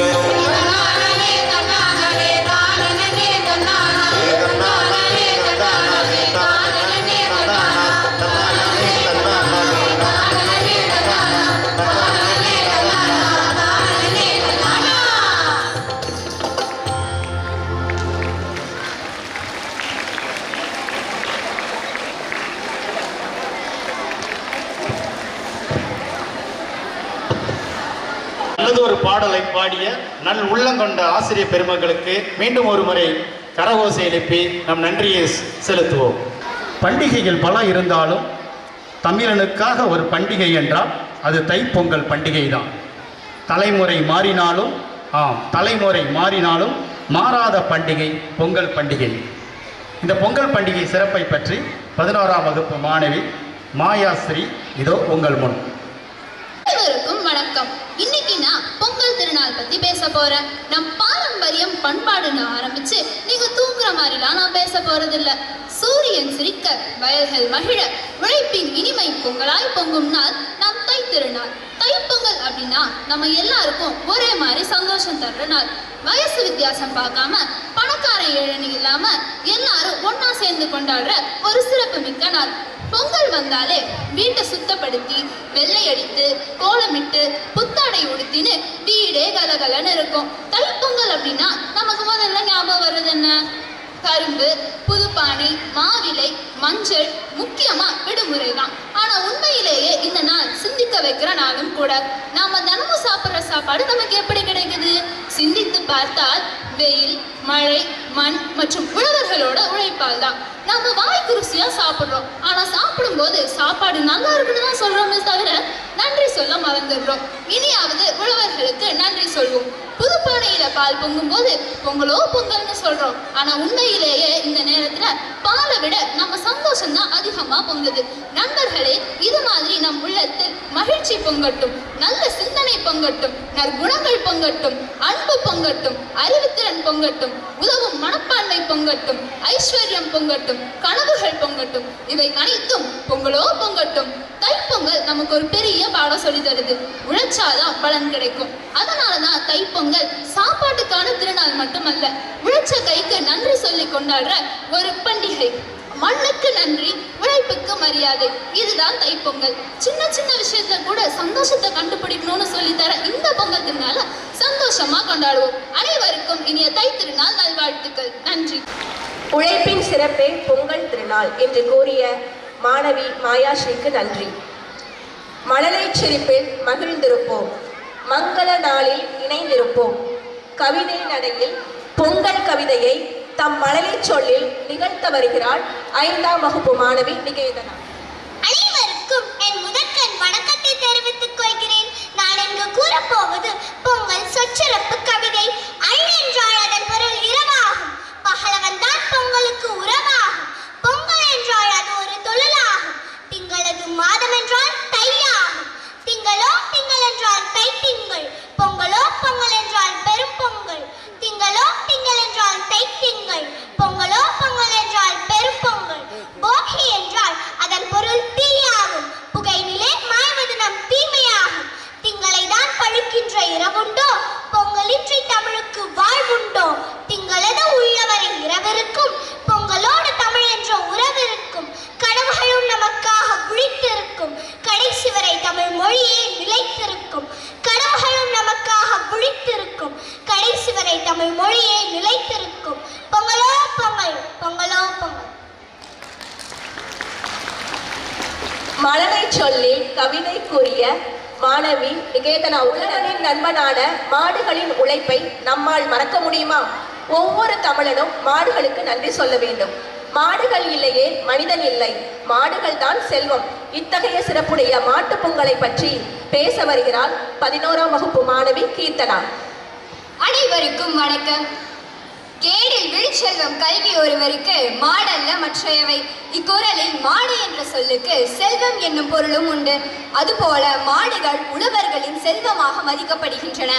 நல்லதொரு பாடலை பாடிய நல் உள்ளங்கொண்ட ஆசிரியர் பெருமக்களுக்கு மீண்டும் ஒரு முறை கரகோசை எழுப்பி நம் நன்றியை செலுத்துவோம். பண்டிகைகள் பல இருந்தாலும் தமிழனுக்காக ஒரு பண்டிகை என்றால் அது தைப்பொங்கல் பண்டிகை தான். தலைமுறை மாறினாலும் மாறாத பண்டிகை பொங்கல் பண்டிகை. இந்த பொங்கல் பண்டிகை சிறப்பை பற்றி 11ஆம் வகுப்பு மாணவி மாயாஸ்ரீ இதோ உங்கள் முன். அனைவருக்கும் வணக்கம். இன்னைக்கு நான் பொங்கல் திருநாள் பத்தி பேச போறேன். நம் பாரம்பரியம் பண்பாடுன்னு ஆரம்பிச்சு நீங்க தூங்குற மாதிரிலாம் நான் பேச போறது இல்ல. சூரியன் சிரிக்க, வயல்கள் மகிழ, உழைப்பின் இனிமை பொங்கலாய் பொங்கும் நாள் நம் தை திருநாள். தைப்பொங்கல் அப்படின்னா நம்ம எல்லாருக்கும் ஒரே மாதிரி சந்தோஷம் தர்ற நாள். வயசு வித்தியாசம் பார்க்காம, பணக்கார ஏழனி இல்லாம எல்லாரும் ஒன்னா சேர்ந்து கொண்டாடுற ஒரு சிறப்பு மிக்க நாள். பொங்கல் வந்தாலே வீட்டை சுத்தப்படுத்தி, வெள்ளை அடித்து, கோலமிட்டு, புத்தாடை உடுத்தின்னு வீடே கலகலன்னு இருக்கும். தைப்பொங்கல் அப்படின்னா நமக்கு முதல்ல ஞாபகம் வர்றது என்ன? கரும்பு, புதுப்பானை, மாவிலை, மஞ்சள், முக்கியமா விடுமுறை தான். ஆனா உண்மையிலேயே இந்த நாள் சிந்திக்க வைக்கிற நாளும் கூட. நாம தினமும் சாப்பிட்ற சாப்பாடு நமக்கு எப்படி கிடைக்குது? சிந்தித்து பார்த்தால் வெயில், மழை, மண் மற்றும் உழவர்களோட உழைப்பால் தான். நம்ம வாய்க்கு ருசியா சாப்பிட்றோம். ஆனா சாப்பிடும்போது சாப்பாடு நல்லா இருக்குன்னு தான் சொல்றோமே தவிர நன்றி சொல்ல மறந்துடுறோம். இனியாவது உழவர்களுக்கு நன்றி சொல்வோம். புதுப்பானையில பால் பொங்கும் போது பொங்கலோ பொங்கல்னு சொல்றோம். ஆனா உண்மையிலேயே இந்த நேரத்துல பாலை விட நம்ம சந்தோஷம் தான் அதிகமா பொங்குது. நண்பர்களே, இது மாதிரி நம் உள்ளத்தில் மகிழ்ச்சி பொங்கட்டும், நல்ல சிந்தனை பொங்கட்டும், நற்குணங்கள் பொங்கட்டும், அன்பு பொங்கட்டும், அறிவுத்திறன் பொங்கட்டும், உதவும் மனப்பான்மை பொங்கட்டும், ஐஸ்வர்யம் பொங்கட்டும், கனவுகள் பொங்கட்டும். இவை அனைத்தும் பொங்கலோ பொங்கட்டும். தைப்பொங்கல் நமக்கு ஒரு பெரிய பாடம் சொல்லி தருது. உழைச்சாதான் பலன் கிடைக்கும். அதனாலதான் தைப்பொங்கல் சாப்பாட்டுக்கான திருநாள் மட்டுமல்ல, உழைச்ச கைக்கு நன்றி சொல்லி கொண்டாடுற ஒரு பண்டிகை. மண்ணுக்கு நன்றி, உழைப்புக்கு மரியாதை, இதுதான் தைப்பொங்கல். சின்ன சின்ன விஷயத்துல கூட சந்தோஷத்தை கண்டுபிடிக்கணும்னு சொல்லித்தர இந்த பொங்கல் திருநாள சந்தோஷமா கொண்டாடுவோம். அனைவருக்கும் இனிய தை திருநாள் நல்வாழ்த்துக்கள். நன்றி. உழைப்பின் சிறப்பே பொங்கல் திருநாள் என்று கூறிய மாணவி மாயாஸ்ரீக்கு நன்றி. மழலை சிரிப்பில் மகிழ்ந்திருப்போம், மங்கள நாளில் இணைந்திருப்போம். கவிதை நடையில் பொங்கல் கவிதையை தம் மழலை சொல்லில் நிகழ்த்த வருகிறாள் 5ஆம் வகுப்பு மாணவி நிகேதனா. அனைவருக்கும் என் முதற்கண் வணக்கத்தை தெரிவித்துக் கொள்கிறேன். நான் இங்கு கூறப்போவது பொங்கல் சொற்சிறப்பு கவிதை. அள் என்றால் அதன் பொருள் இரவாகும், பகலவன் தான் பொங்கலுக்கு உறவாகும். பொங்கல் என்றால் அது ஒரு தொழிலாகும், திங்களது மாதம் என்றால் தையாகும். திங்களோ திங்கள் என்றால் தை திங்கள், பொங்கலோ பொங்கல் என்றால் பெரும் பொங்கல். திங்களோ திங்கள் என்றால் தை திங்கள், பொங்கலோ பொங்கல் என்றால் பெரும் பொங்கல். போகி என்றால் அதன் பொருள் தீயாகும், புகையினிலே மாய்வது நம் தீமையாகும். திங்களை தான் பழுக்கின்ற இரவுண்டோ, பொங்கலின்றி தமிழுக்கு வாழ்வுண்டோ. திங்களது உள்ளவரை இரவிருக்கும், பொங்கலோடு தமிழ் என்ற உறவிருக்கும். கனவுகளும் நமக்காக விழித்திருக்கும், கடைசி வரை தமிழ் மொழியே நிலைத்திருக்கும். கனவுகளும் நமக்காக விழித்திருக்கும், கடைசி வரை தமிழ் மொழியே நிலைத்திருக்கும். பொங்கலோ பொங்கல், பொங்கலோ பொங்கல். மழலை சொல்லில் கவிதை கூறிய மாணவி நிகேதனா. உழவனின் நண்பனான மாடுகளின் உழைப்பை நம்மால் மறக்க முடியுமா? ஒவ்வொரு தமிழனும் மாடுகளுக்கு நன்றி சொல்ல வேண்டும். மாடுகள் இல்லையே மனிதன் இல்லை, மாடுகள் தான் செல்வம். இத்தகைய சிறப்புடைய மாட்டுப் பொங்கலை பற்றி பேச வருகிறாள் 11ஆம் வகுப்பு மாணவி கீர்த்தனா. அனைவருக்கும் வணக்கம். கேடில் விழிச்செல்வம் கல்வி ஒருவருக்கு மாடல்ல மற்றையவை. இக்குறளில் மாடு என்ற சொல்லுக்கு செல்வம் என்னும் பொருளும் உண்டு. அதுபோல மாடுகள் உழவர்களின் செல்வமாக மதிக்கப்படுகின்றன.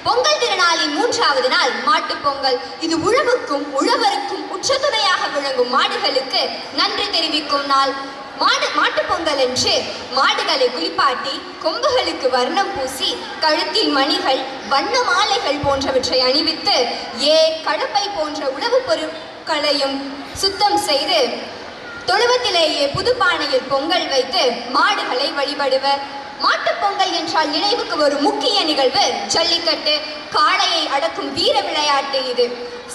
பொங்கல் திருநாளின் 3வது நாள் மாட்டுப் பொங்கல். இது உழவுக்கும் உழவருக்கும் உச்சத்துணையாக விளங்கும் மாடுகளுக்கு நன்றி தெரிவிக்கும் நாள். மாட்டுப் பொங்கல் என்று மாடுகளை குளிப்பாட்டி, கொம்புகளுக்கு வர்ணம் பூசி, கழுத்தில் மணிகள், வண்ண மாலைகள் போன்றவற்றை அணிவித்து, கடப்பை போன்ற உணவுப் பொருட்களையும் சுத்தம் செய்து, தொழுவத்திலேயே புதுப்பானையில் பொங்கல் வைத்து மாடுகளை வழிபடுவர். மாட்டுப் பொங்கல் என்றால் நினைவுக்கு ஒரு முக்கிய நிகழ்வு ஜல்லிக்கட்டு. காளையை அடக்கும் வீர விளையாட்டு இது.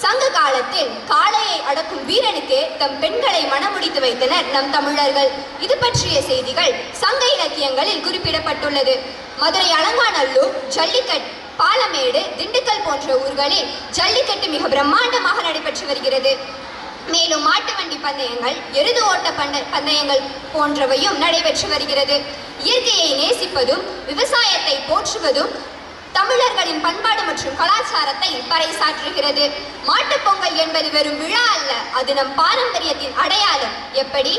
சங்க காலத்தில் காளையை அடக்கும் வீரனுக்கு தம் பெண்களை மணமுடித்து வைத்தனர் நம் தமிழர்கள். இது பற்றிய செய்திகள் சங்க இலக்கியங்களில் குறிப்பிடப்பட்டுள்ளது. மதுரை அலங்காநல்லூர், ஜல்லிக்கட்டு, பாலமேடு, திண்டுக்கல் போன்ற ஊர்களில் ஜல்லிக்கட்டு மிக பிரம்மாண்டமாக நடைபெற்று வருகிறது. மேலும் மாட்டு வண்டி பந்தயங்கள், எருது ஓட்ட பந்தயங்கள் போன்றவையும் நடைபெற்று வருகிறது. இயற்கையை நேசிப்பதும் விவசாயத்தை போற்றுவதும் தமிழர்களின் பண்பாடு மற்றும் கலாச்சாரத்தை பறைசாற்றுகிறது. மாட்டுப் பொங்கல் என்பது வெறும் விழா அல்ல, அது நம் பாரம்பரியத்தின் அடையாளம். எப்படி?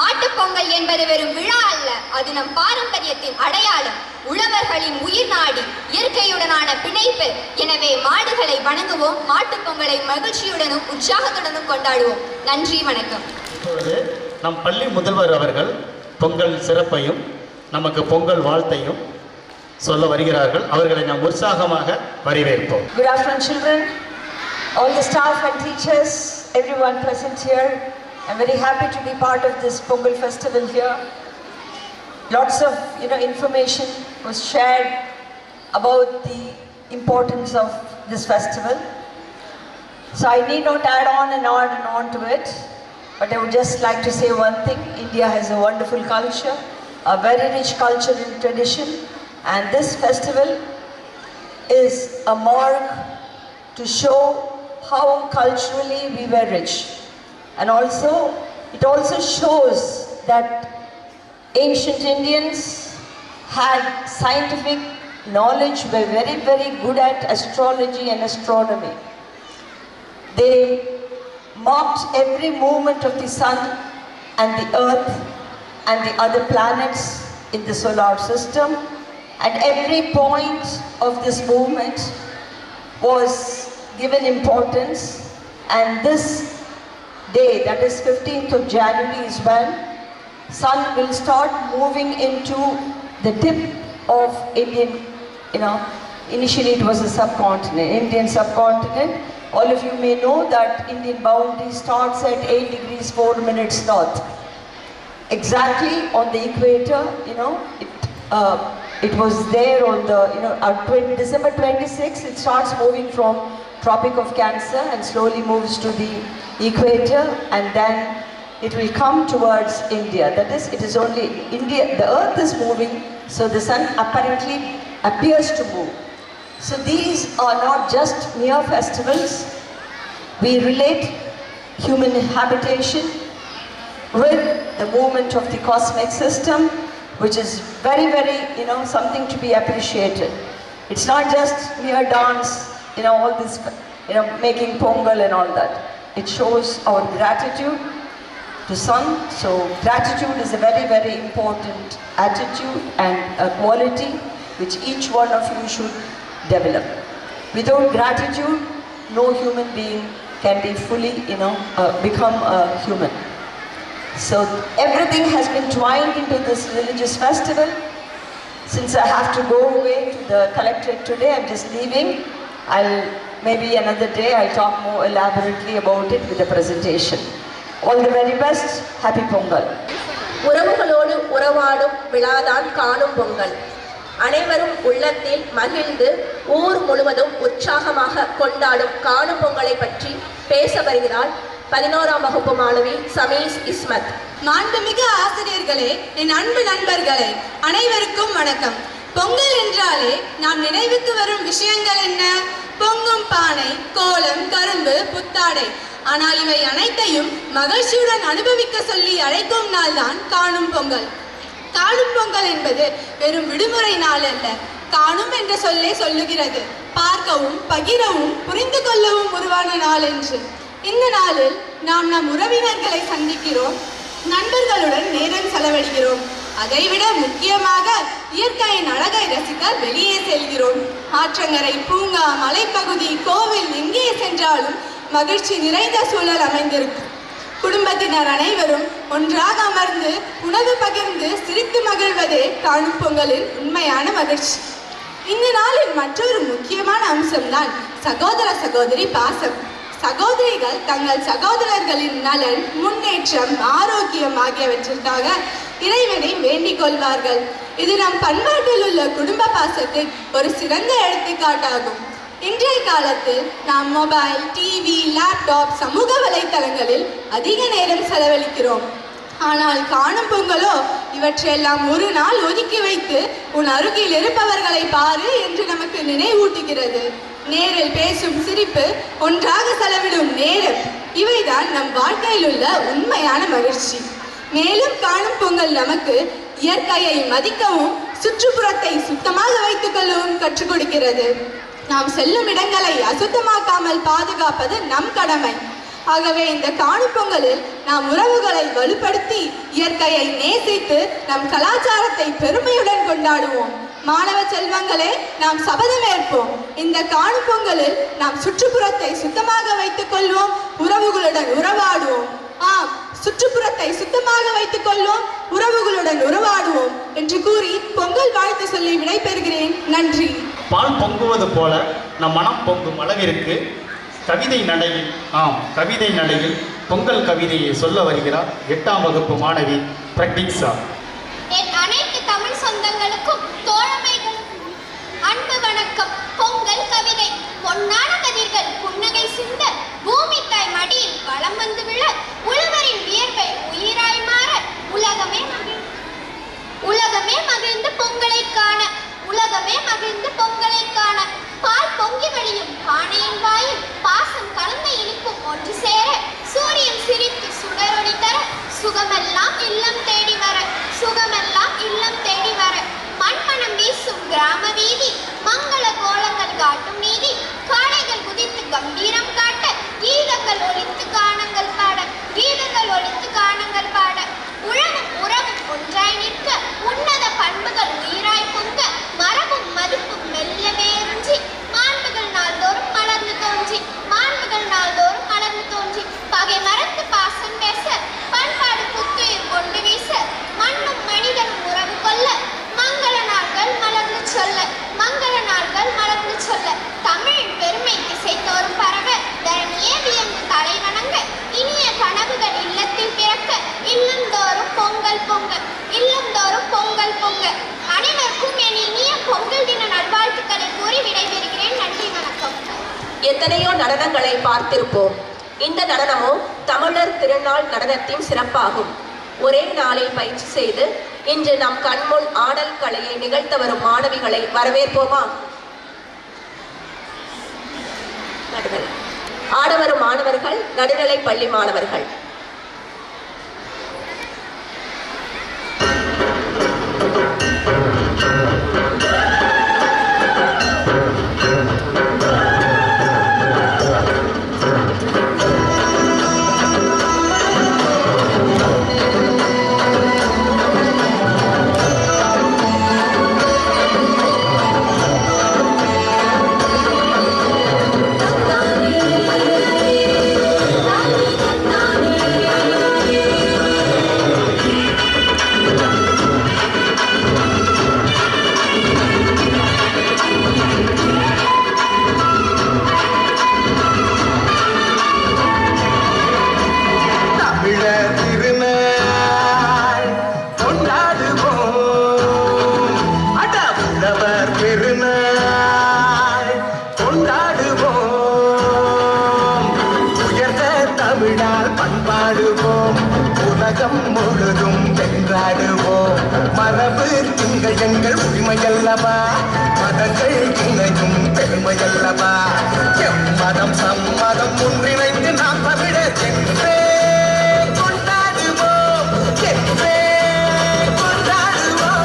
மாட்டுப் பொங்கல் என்பது வெறும் விழா அல்ல, அது நம் பாரம்பரியத்தின் அடையாளம். உழவர்களின் உயிர் நாடி, இயற்கையுடனான பிணைப்பு. எனவே மாடுகளை வணங்குவோம், மாட்டுப் பொங்கலை மகிழ்ச்சியுடனும் உற்சாகத்துடனும் கொண்டாடுவோம். நன்றி, வணக்கம். இப்பொழுது நம் பள்ளி முதல்வர் அவர்கள் பொங்கல் சிறப்பையும் நமக்கு பொங்கல் வாழ்த்தையும் சொல்ல வருகிறார்கள். அவர்களை நாம் உற்சாகமாக வரவேற்போம். Good afternoon, children. All the staff and teachers, everyone present here. I'm very happy to be part of this Pongal festival here. Lots of information was shared about the importance of this festival. So I need not add on and on and on to it, but I would just like to say one thing. India has a wonderful culture, a very rich culture and tradition, and this festival is a mark to show how culturally we were rich. And also, it also shows that ancient Indians had scientific knowledge, were very, very good at astrology and astronomy. They marked every movement of the sun and the earth and the other planets in the solar system, and every point of this movement was given importance. And this day, that is 15th of January, is when sun will start moving into the tip of Indian, initially it was a subcontinent, Indian subcontinent. All of you may know that Indian boundary starts at 8 degrees 4 minutes north. Exactly on the equator, it was there on the, December 26, it starts moving from Tropic of Cancer and slowly moves to the equator, and then it will come towards India. That is, it is only India, the earth is moving, so the sun apparently appears to move. So these are not just mere festivals. We relate human habitation with the movement of the cosmic system, which is very, very, something to be appreciated. It's not just mere dance, all this, making pongal and all that. It shows our gratitude to sun. So gratitude is a very, very important attitude and a quality which each one of you should develop. Without gratitude, no human being can be fully, become a human. So everything has been twined into this religious festival. Since I have to go away to the collectorate today, I'm just leaving. Maybe another day I'll talk more elaborately about it with a presentation. All the very best. Happy Pongal. உறவுகளோடு உறவாடும் விழாதான் காணும் பொங்கல். அனைவரும் உள்ளத்தில் மகிழ்ந்து ஊர் முழுவதும் உற்சாகமாக கொண்டாடும் காணும் பொங்கலை பற்றி பேச வருகிறாள் 11ஆம் வகுப்பு மாணவி சமீஸ் இஸ்மத். மாண்புமிகு ஆசிரியர்களே, என் அன்பு நண்பர்களே, அனைவருக்கும் வணக்கம். பொங்கல் என்றாலே நாம் நினைவுக்கு வரும் விஷயங்கள் என்ன? பொங்கும் பானை, கோலம், கரும்பு, புத்தாடை. ஆனால் இவை அனைத்தையும் மகிழ்ச்சியுடன் அனுபவிக்க சொல்லி அழைக்கும் நாள் தான் காணும் பொங்கல். காணும் பொங்கல் என்பது வெறும் விடுமுறை நாள் அல்ல, காணும் என்ற சொல்லே சொல்லுகிறது. பார்க்கவும், பகிரவும், புரிந்து கொள்ளவும் உருவான நாள் என்று. இந்த நாளில் நாம் நம் உறவினர்களை சந்திக்கிறோம், நண்பர்களுடன் நேரம் செலவழிக்கிறோம். அதைவிட முக்கியமாக இயற்கையின் அழகை ரசிக்க வெளியே செல்கிறோம். ஆற்றங்கரை, பூங்கா, மலைப்பகுதி, கோவில் எங்கே சென்றாலும் மகிழ்ச்சி நிறைந்த சூழல் அமைந்திருக்கும். குடும்பத்தினர் அனைவரும் ஒன்றாக அமர்ந்து உணவு பகிர்ந்து சிரித்து மகிழ்வதே காணும் பொங்கலின் உண்மையான மகிழ்ச்சி. இந்த நாளின் மற்றொரு முக்கியமான அம்சம்தான் சகோதர சகோதரி பாசம். சகோதரிகள் தங்கள் சகோதரர்களின் நலன், முன்னேற்றம், ஆரோக்கியம் ஆகியவற்றிற்காக இறைவனை வேண்டிக் கொள்வார்கள். இது நம் பண்பாட்டில் உள்ள குடும்ப பாசத்தின் ஒரு சிறந்த எடுத்துக்காட்டாகும். இன்றைய காலத்தில் நாம் மொபைல், டிவி, லேப்டாப், சமூக வலைத்தளங்களில் அதிக நேரம் செலவழிக்கிறோம். ஆனால் காணும் பொங்கலோ இவற்றையெல்லாம் ஒரு நாள் ஒதுக்கி வைத்து உன் அருகில் இருப்பவர்களை பாரு என்று நமக்கு நினைவூட்டுகிறது. நேரில் பேசும் சிரிப்பு, ஒன்றாக செலவிடும் நேரம், இவைதான் நம் வாழ்க்கையில் உள்ள உண்மையான மகிழ்ச்சி. மேலும் காணும் பொங்கல் நமக்கு இயற்கையை மதிக்கவும் சுற்றுப்புறத்தை சுத்தமாக வைத்துக் கொள்ளவும் கற்றுக் கொடுக்கிறது. நாம் செல்லும் இடங்களை அசுத்தமாக்காமல் பாதுகாப்பது நம் கடமை. ஆகவே இந்த காணும் பொங்கலில் நாம் உறவுகளை வலுப்படுத்தி இயற்கையை நேசித்து நம் கலாச்சாரத்தை பெருமையுடன் கொண்டாடுவோம். மாணவ செல்வங்களே, நாம் சபதமேற்போம். இந்த காணும் பொங்கலில் நாம் சுற்றுப்புறத்தை சுத்தமாக வைத்துக் கொள்வோம், உறவுகளுடன் உறவாடுவோம். ஆம், சுற்றுப்புறத்தை சுத்தமாக வைத்துக் கொள்வோம், உறவுகளுடன் உறவாடுவோம் என்று கூறி பொங்கல் வாழ்த்து சொல்லி விடைபெறுகிறேன். நன்றி. பால் பொங்குவது போல நம் மனம் பொங்கும் அளவிற்கு கவிதை நடையில் பொங்கல் கவிதையை சொல்ல வருகிறார் 8ஆம் வகுப்பு மாணவி பிரக்திக்ஷா. என் அனைத்து தமிழ் சொந்தங்களுக்கும் தோழமைகளுக்கும் அன்பு வணக்கம். பொங்கல் கவிதை. பொன்னான கதிர்கள் புன்னகை சிந்த பூமி தாய் மடியில் வளம் வந்து விழ உழவரின் வியர்வை உயிராய் மாற உலகமே மகிழ்ந்து பொங்கலை காண பால் பொங்கி வழியும் பானையின் வாயில் பாசம் கலந்த இனிப்பும் ஒன்று சேர சூரியன் சிரித்து சுடரொளி தர சுகமெல்லாம் இல்லம் தேடி வர மண்மணம் வீசும் கிராம வீதி மங்கள கோலங்கள் காட்டும் நீதி காளைகள் குதித்து கம்பீரம் காட்ட கீதங்கள் ஒலித்து கானங்கள் பாட உழவும் உறவும் ஒன்றாய் நிற்க உன்னத பண்புகள் உயிராய் பொங்க மரபும் மதிப்பும் மெல்ல வேறுஞ்சி மாண்புகள் நாள்தோறும் மலர்ந்து தோன்றி பகை மறந்து பாசம் பேச பண்பாடு புத்துயிர் கொண்டு வீச மண்ணும் மனிதனும் உறவு கொள்ள மங்கள நாள்கள் மலர்ந்து சொல்ல தமிழின் பெருமை திசைத்தோறும் பரவ தரணியே வியந்து தலை வணங்க இனிய கனவுகள் இல்லத்தில் பிறக்க இல்லந்தோறும் பொங்கல் பொங்க. அனைவருக்கும் என் இனிய பொங்கல் தின நல்வாழ்த்துக்களை கூறி விடைபெறுகிறேன். நன்றி, வணக்கம். எத்தனையோ நடனங்களை பார்த்திருப்போம். இந்த நடனமோ தமிழர் திருநாள் நடனத்தின் சிறப்பாகும். ஒரே நாளில் பயிற்சி செய்து இன்று நம் கண்முன் ஆடல் கலையை நிகழ்த்த வரும் மாணவிகளை வரவேற்போமா? ஆடவரும் மாணவர்கள் நடுநிலை பள்ளி மாணவர்கள். உலகம் முழுதும் வென்றாடுவோம். மரபு திங்கள் எங்கள் உரிமையல்லவா, மதங்கள் இணையும் பெருமையல்லவா. எம்மதம் சம்மதம் ஒன்றிணைந்து நாம் தமிழர் என்றே கொண்டாடுவோம், என்றே கொண்டாடுவோம்.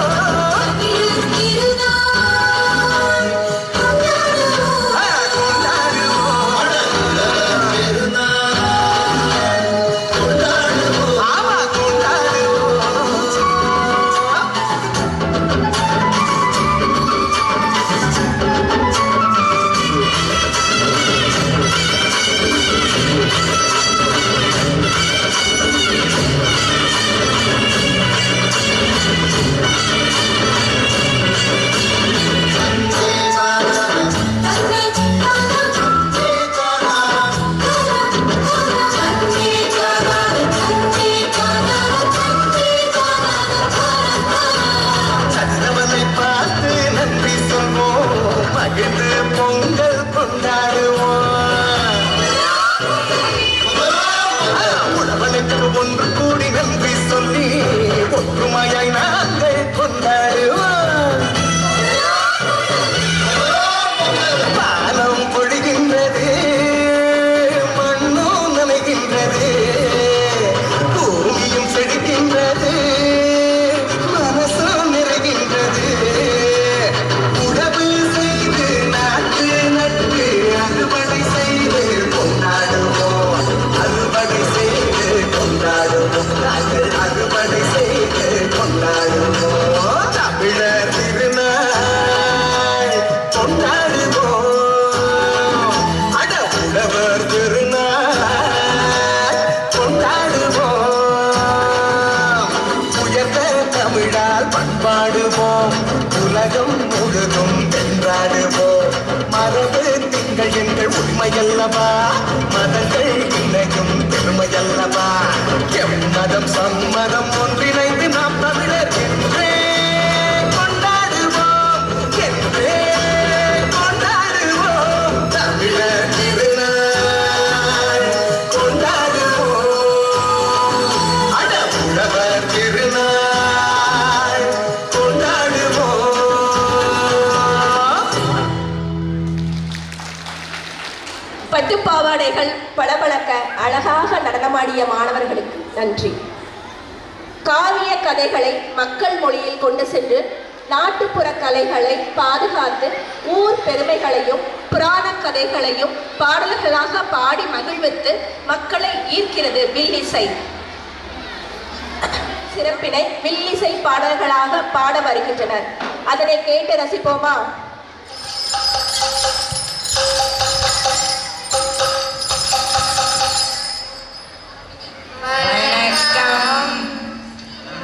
பண்பாடுவோம் உலகம் முழுதும் வென்றாடுவோம் மரபு திங்கள் எங்கள் உண்மையல்லவா மதங்கள் இணையும் பெருமையல்லவா எம்மதம் சம்மதம் ஒன்றிணைந்து நாம் தமிழர் என்றே கொண்டாடுவோம் என்றே கொண்டாடுவோம் தமிழர் திருநாள் கொண்டாடுவோம் அடவுழவர் திருநாள் கொண்டாடுவோம். பட்டுப்பாவாடைகள் பளபளக்க அழகாக நடனமாடிய மாணவர்களுக்கு நன்றி. காவிய கதைகளை மக்கள் மொழியில் கொண்டு சென்று நாட்டுப்புற கலைகளை பாதுகாத்து ஊர் பெருமைகளையும் புராண கதைகளையும் பாடல்களாக பாடி மகிழ்வித்து மக்களை ஈர்க்கிறது வில்லிசை. சிறப்பினை வில்லிசை பாடல்களாக பாட வருகின்றனர். அதனை கேட்டு ரசிப்போமா? வணக்கம்.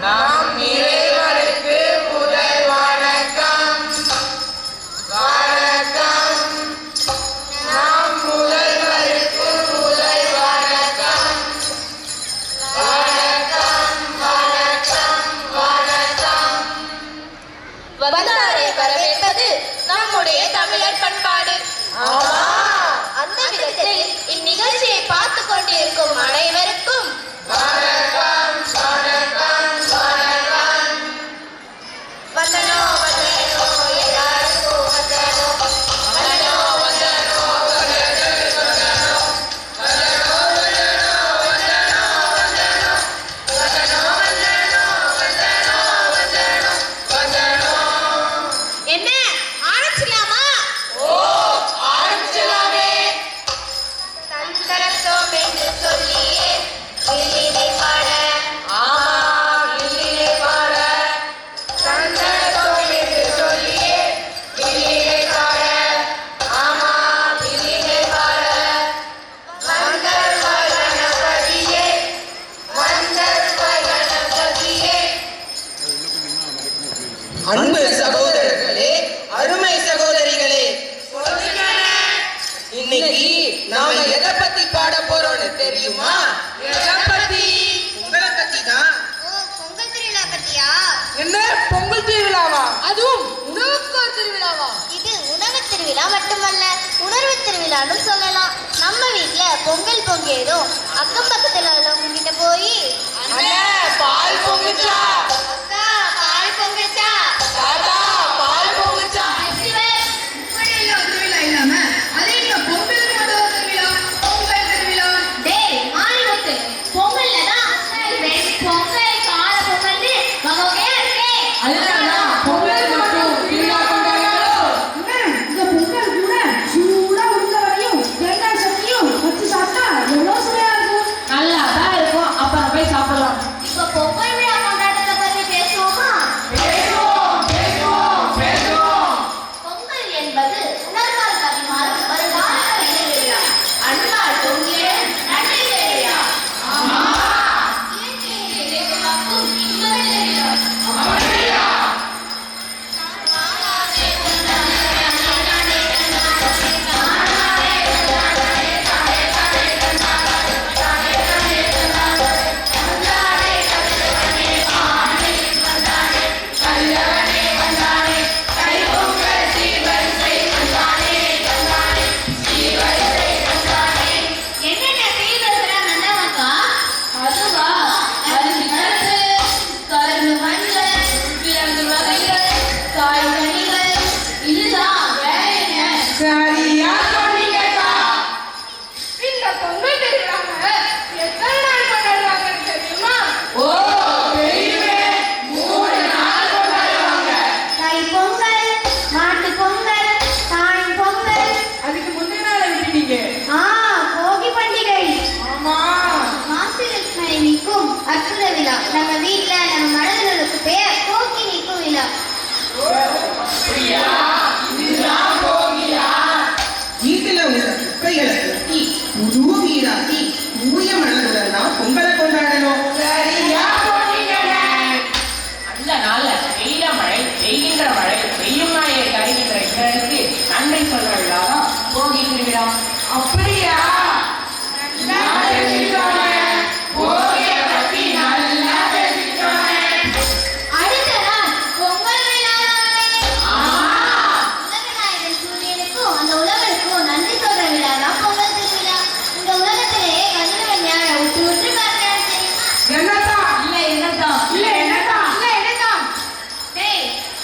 நாம் இறைவனுக்கு முதல் வணக்கம். வணக்கம். நாம் முதல்வருக்கு முதல் வணக்கம். வணக்கம் வணக்கம் வணக்கம். வந்தாரை வரவேற்பது நம்முடைய தமிழர் பண்பாடு. அந்த விதத்தில் இந்நிகழ்ச்சியை பார்த்து கொண்டிருக்கும் அனைவருக்கும் வணக்கம் வணக்கம் வணக்கம். வந்தனோ வந்தனோ எல்லாருக்கும் வந்தனோ வந்தனோ வந்தனோ என்ன ஆரம்பிச்சலாமா? ஆரம்பிச்சலாமே. தந்தரத்தோம் என்று சொல்லியே வில்லினை பாட ஆமா வில்லியை பாட. சந்தனத்தோம் என்று சொல்லியே வில்லியை பாட. ஆமா வில்லியை பாட. வந்தர்வ கணபதியே வந்தர்வ கணபதியே. அன்பு சகோதரர்களே, அருமை சகோதரிகளே, இன்னைக்கு நாம எதை பத்தி பாட போறோம்னு தெரியுமா? எதை பத்தி? உங்களை பத்தி தான். ஓ பொங்கல் திருவிழா பத்தியா? என்ன பொங்கல் திருவிழாவா? அதுவும் உணவுக்கார் திருவிழாவா? இது உணவு திருவிழா மட்டுமல்ல, உணர்வு திருவிழான்னு சொல்லலாம். நம்ம வீட்ல பொங்கல் பொங்கியதும் அக்கம் பக்கத்துல உள்ளவங்க கிட்ட போய் அண்ணே பால் பொங்குச்சா? அக்கா பால் பொங்குச்சா, தாத்தா பால் பொங்குச்சா? டேய் மாரிமுத்து, பொங்கல்ல தான் பொங்கல் கால பொங்கல்னு வகையா இருக்கே. அதுதான் பொங்கல் மட்டும் திருவிழா கொண்டாடுறாங்களோ? இந்த பொங்கல் கூட சூடா உருளையும் தேங்காய் சட்னியும் வச்சு சாப்பிட்டா எவ்வளவு சுவையா இருக்கும். நல்லா தான் இருக்கும். அப்புறம் போய் சாப்பிடலாம். இப்ப பொங்கல் விழா கொண்டாட்டத்தை பத்தி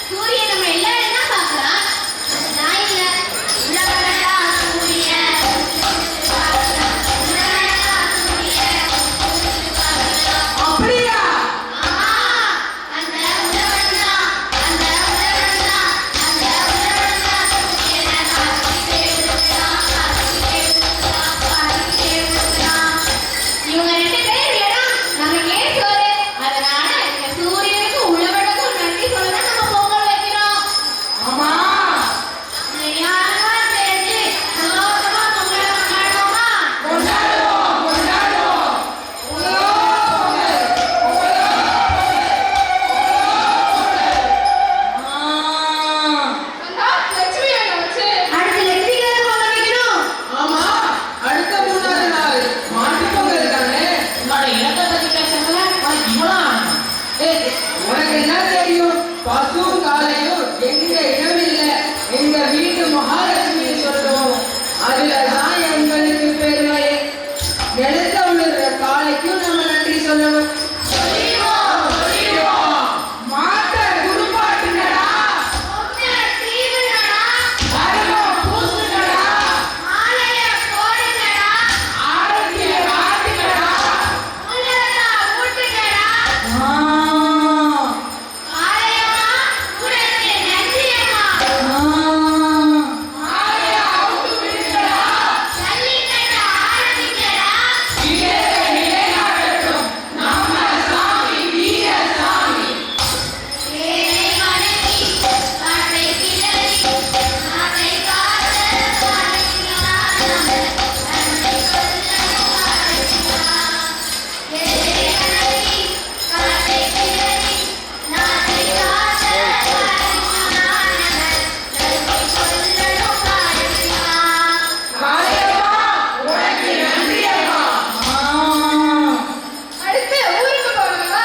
சூரியன் நம்ம எல்லாரும் தான் பார்க்கலாம். நான் இல்ல. உலகடா சூரியன். உலகடா சூரியன். அப்படியா? ஆமா. அந்த உலகம் தான். அந்த உலகம் தான். அந்த உலகம் தான் சூரியனை காட்டிட்டே இருக்கிறான். காட்டிட்டே இருக்கிறான். காட்டிட்டே இருக்கிறான். இவங்க 2 பேர் இல்லைனா நமக்கு ஏன் சோறு? அதனால இந்த சூரியனுக்கு உழவனுக்கும் நன்றி சொல்லதான் நம்ம பொங்கல் வைக்கிறோம். ஆமா. எல்லாரும் சேர்ந்து சந்தோஷமா பொங்கலை கொண்டாடுவோமா? கொண்டாடுவோம் கொண்டாடுவோம். அடுத்த லட்சுமிக்கு பொங்கல் வைக்கணும். ஆமா, அடுத்த 3வது நாள் மாட்டு பொங்கல் தானே. உனக்கு என்ன தெரியும்? பசு காலையும் எங்க இடமில்லை, எங்க வீட்டு மகாலட்சுமி சொல்லுவோம். அதுலதான் எங்களுக்கு பெருமை. நிலத்த உள்ள காலைக்கும் நம்ம நன்றி சொல்லணும். மாட்டை குருப்பாட்டுங்கடா, பொங்கலை தீவுங்கடா. கருமம் பூசுங்கடா, மாலையை போடுங்கடா. ஆரத்திய காட்டுங்கடா. உள்ளதா ஊட்டுங்கடா. ஆலயமா உனக்கு நன்றியம்மா. மாலையை அவுத்து விடுங்கடா. ஜல்லிக்கட்டு ஆரம்பிக்கடா. நிலைநாட்டட்டும் நம்ம சாமி வீர சாமி. ஏழை மனைவி காட்டை கிளறி நாட்டை காத்த பாடுகிறார். நன்மை சொல்ல பாடுகிறார். ஏழை மனைவி காட்டை கிளறி நாட்டை காத்த பாடுகிறார். நன்மை சொல்ல பாடுகிறார். மாலையம்மா, உனக்கு நன்றியம்மா. அடுத்து ஊருக்கு போகணுமா?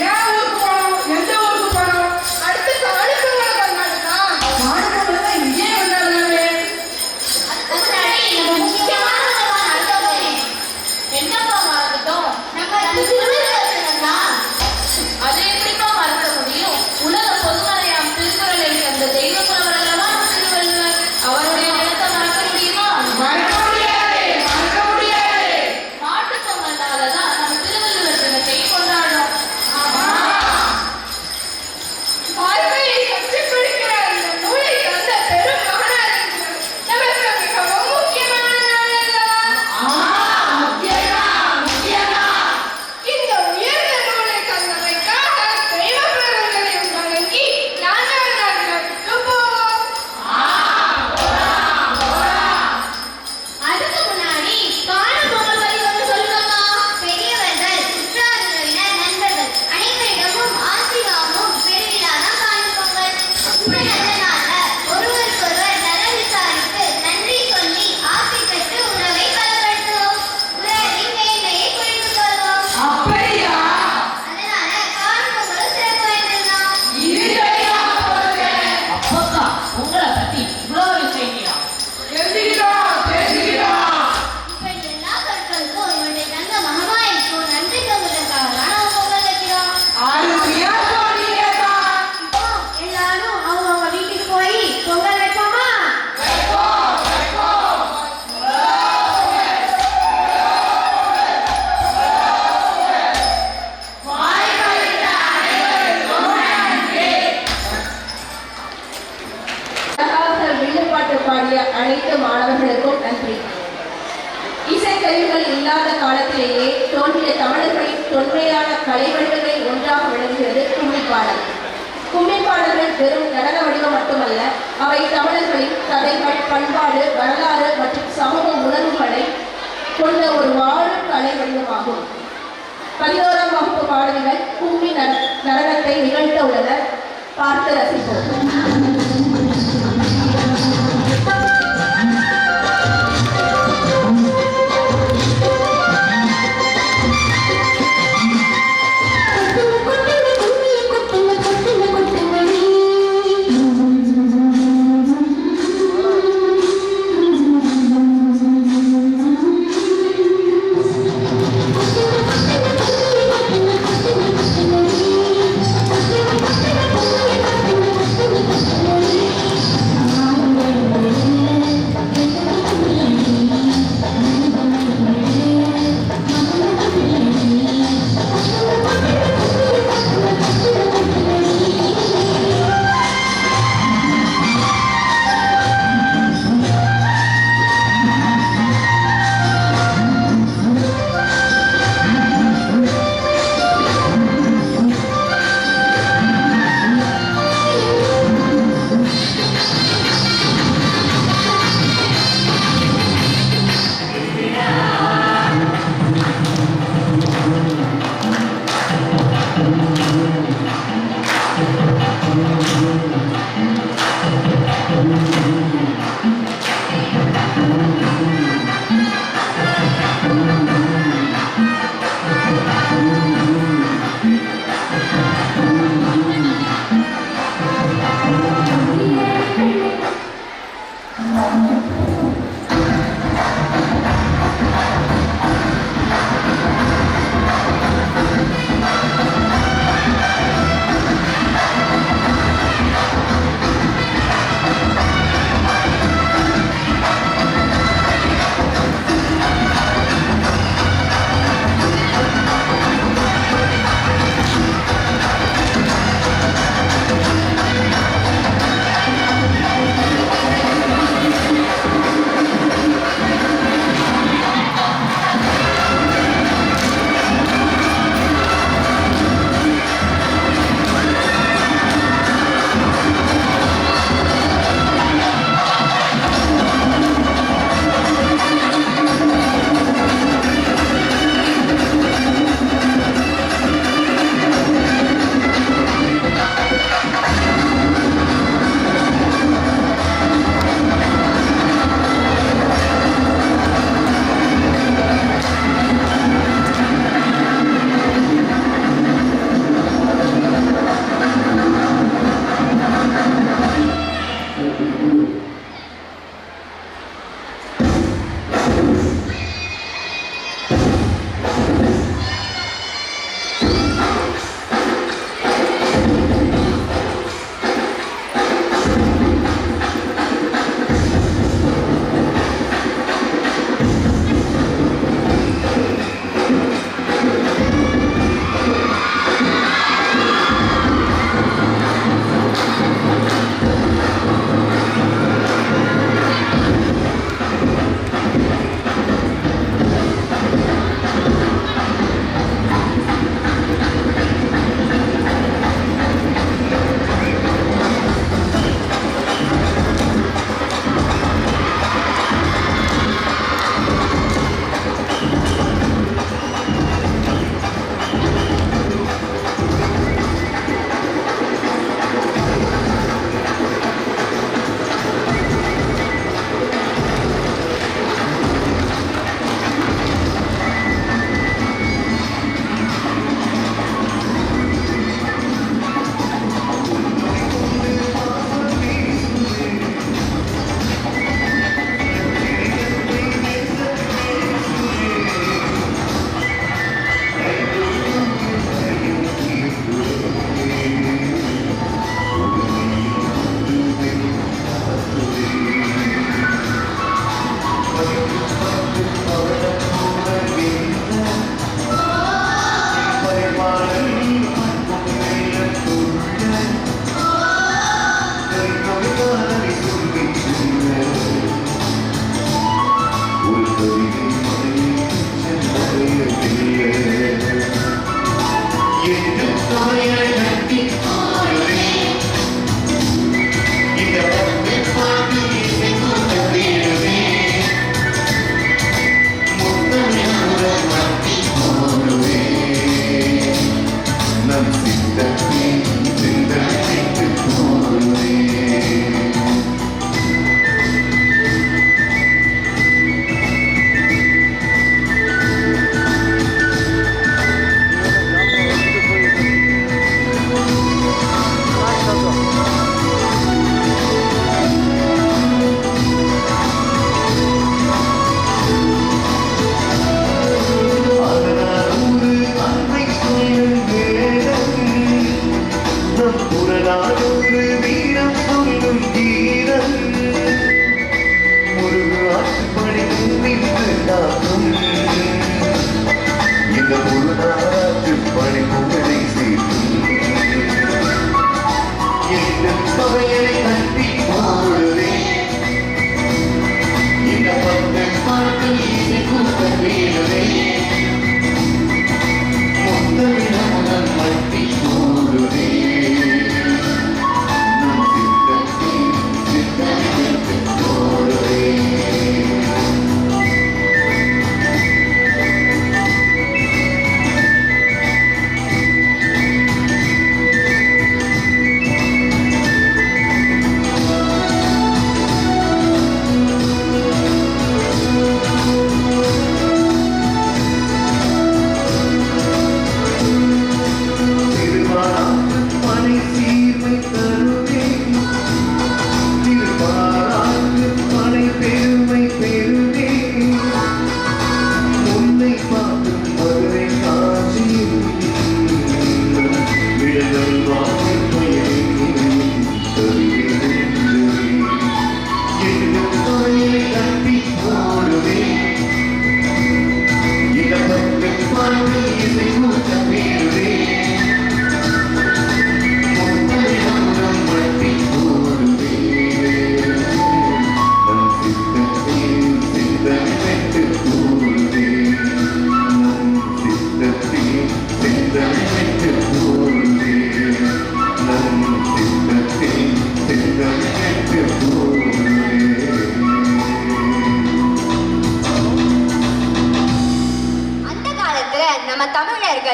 ஏன் ஊருக்கு போகணும்? எந்த ஊருக்கு போகணும்? அடுத்து காணி பொங்கலை கொண்டாடலாம். மாடு பொங்கலை இங்கே கொண்டாடலாமே. முன்னாடி நம்ம முக்கியமான ஒரு நடத்தோமே. என்னப்பா மறந்துட்டோம்? நம்ம திருவள்ளுவர் தான். அதை எப்படிப்பா மறக்க முடியும்? உலக பொதுமறையாம் திருக்குறளை அந்த தெய்வ புலவரல்லவா திருவள்ளுவர். அவருடைய நிலத்தை மறக்க முடியுமா? மறக்க முடியாது, மறக்க முடியாது. மாட்டுப் பொங்கல்னாலதான் நம்ம திருவள்ளுவர் தினத்தை கொண்டாடுறோம். வாழ்க்கையை கற்றுக் கொடுக்கிற இந்த நூலை தந்த பெரும் மகனாரின் நமக்கு மிகவும் முக்கியமான நாள் அல்லவா? இந்த உயர்ந்த நூலை தந்தமைக்காக தெய்வப்புலவர்களையும் வணங்கி நாங்கள் நாட்டுக்கு போவோம். அதுக்கு முன்னாடி காணும் பொங்கல் பற்றி ஒன்று சொல்லுங்கம்மா. பெரியவர்கள், உற்றார் உறவினர், நண்பர்கள் அனைவரிடமும் ஆசீர்வாதமும் பெருவிழாதான் காணும் பொங்கல். இந்த நல்ல நாள்ல ஒருவருக்கொருவர் நலம் விசாரித்து நன்றி சொல்லி ஆசை பெற்று உறவை பலப்படுத்துவோம். உறவின் மேன்மையை புரிந்து கொள்வோம். அப்படியா? அதனால காணும் பொங்கலும் சிறப்பு வாய்ந்ததுதான். இது தெரியாம போச்சு. அப்பா உங்களை பத்தி இவ்வளவு விஷயம் தெரிஞ்சுக்கிட்டோம், தெரிஞ்சுக்கிட்டோம். இப்படி எல்லா பொருட்களுக்கும் இவருடைய தங்க மகமாயிருக்கும் நன்றி சொல்வதற்காக தான் நம்ம பொங்கல் வைக்கிறோம். அருமையா சொன்னீங்கக்கா. இப்போ எல்லாரும் அவங்க வீட்டுக்கு போய் பொங்கல் வைப்போமா? வைப்போம், வைப்போம். வாய்ப்பளித்த அனைவருக்கும் நன்றி. வில்லுப்பாட்டு பாடிய அனைத்து மாணவர்களுக்கும் நன்றி. இசைக்கருவிகள் இல்லாத காலத்திலேயே தோன்றிய தமிழர்களின் தொன்மையான கலை வடிவங்களில் ஒன்றாக விளங்குகிறது கும்மிப்பாடல். கும்மிப்பாடல்கள் வெறும் நடன வடிவம் மட்டுமல்ல, அவை தமிழர்களின் கதைகள், பண்பாடு, வரலாறு மற்றும் சமூக உணர்வுகளை கொண்ட ஒரு வாழும் கலை வடிவமாகும். 11ஆம் வகுப்பு மாணவிகள் கும்மி நடனத்தை நிகழ்த்த உள்ளனர். பார்த்து ரசிப்போம். Thank you.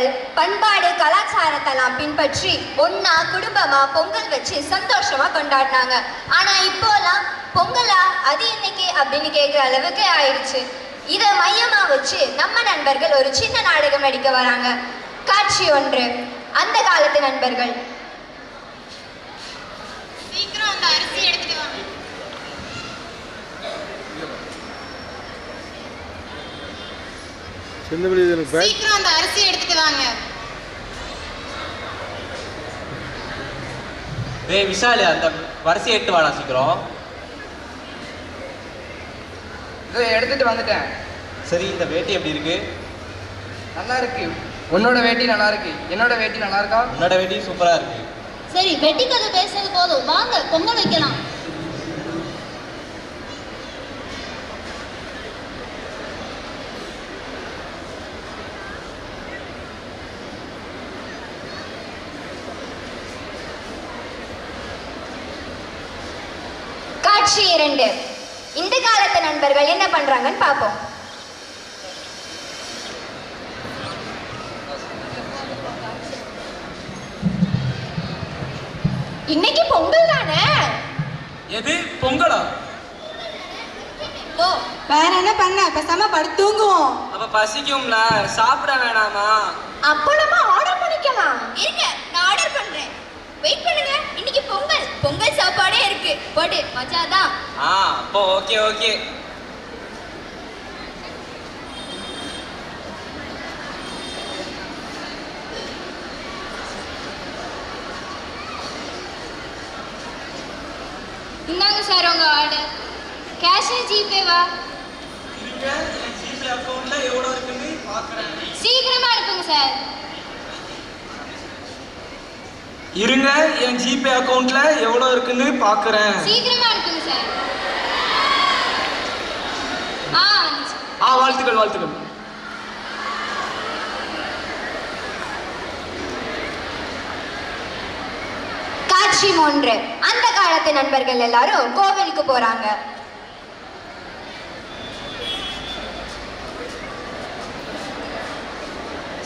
நண்பர்கள் பண்பாடு கலாச்சாரத்தெல்லாம் பின்பற்றி ஒன்னா குடும்பமா பொங்கல் வச்சு சந்தோஷமா கொண்டாடினாங்க. ஆனா இப்போலாம் பொங்கலா அது இன்னைக்கு அப்படின்னு கேட்குற அளவுக்கு ஆயிடுச்சு. இதை மையமா வச்சு நம்ம நண்பர்கள் ஒரு சின்ன நாடகம் நடிக்க வராங்க. காட்சி 1. அந்த காலத்து நண்பர்கள். சீக்கிரம் அந்த அரிசி எடுத்துட்டு வாங்க. சீக்கிரம் அந்த அரிசி எடுத்துட்டு வாங்க. டேய் விஷாலு, அந்த வரிசையை எட்டு வாடா சீக்கிரம். எடுத்துட்டு வந்துட்டேன். சரி, இந்த வேட்டி எப்படி இருக்கு? நல்லா இருக்கு. உன்னோட வேட்டி நல்லா இருக்கு. என்னோட வேட்டி நல்லா இருக்கா? உன்னோட வேட்டி சூப்பரா இருக்கு. சரி, வெட்டி கதை பேசுறது போதும், வாங்க பொங்கல் வைக்கலாம். காட்சி 2. இந்த காலத்து நண்பர்கள் என்ன பண்றாங்கன்னு பார்ப்போம். இன்னைக்கு பொங்கல் தானே? எது பொங்கலா? ஓ, வேற என்ன பண்ண? பேசாம படுத்து தூங்குவோம். அப்ப பசிக்கும்ல, சாப்பிட வேணாமா? அப்போ நம்ம ஆர்டர் பண்ணிக்கலாம். இருங்க, நான் ஆர்டர் பண்றேன். வெயிட் பண்ணுங்க, இன்னைக்கு பொங்கல் சாப்பாடே இருக்கு. போடு, மஜாதான். அப்போ ஓகே ஓகே. இந்தாங்க சார் உங்க ஆர்டர். கேஷ் ஜிபேவா? ஜிபே அக்கவுண்ட்ல எவ்வளவு இருக்குன்னு பாக்குறேன். சீக்கிரமா அனுப்புங்க சார். இருங்க, என் ஜிபே அக்கவுண்ட்ல எவ்வளவு இருக்குன்னு பாக்குறேன். சீக்கிரமா அனுப்புங்க சார். வாழ்த்துக்கள் வாழ்த்துக்கள். காட்சி 3. அந்த காலத்து நண்பர்கள் எல்லாரும் கோவிலுக்கு போறாங்க.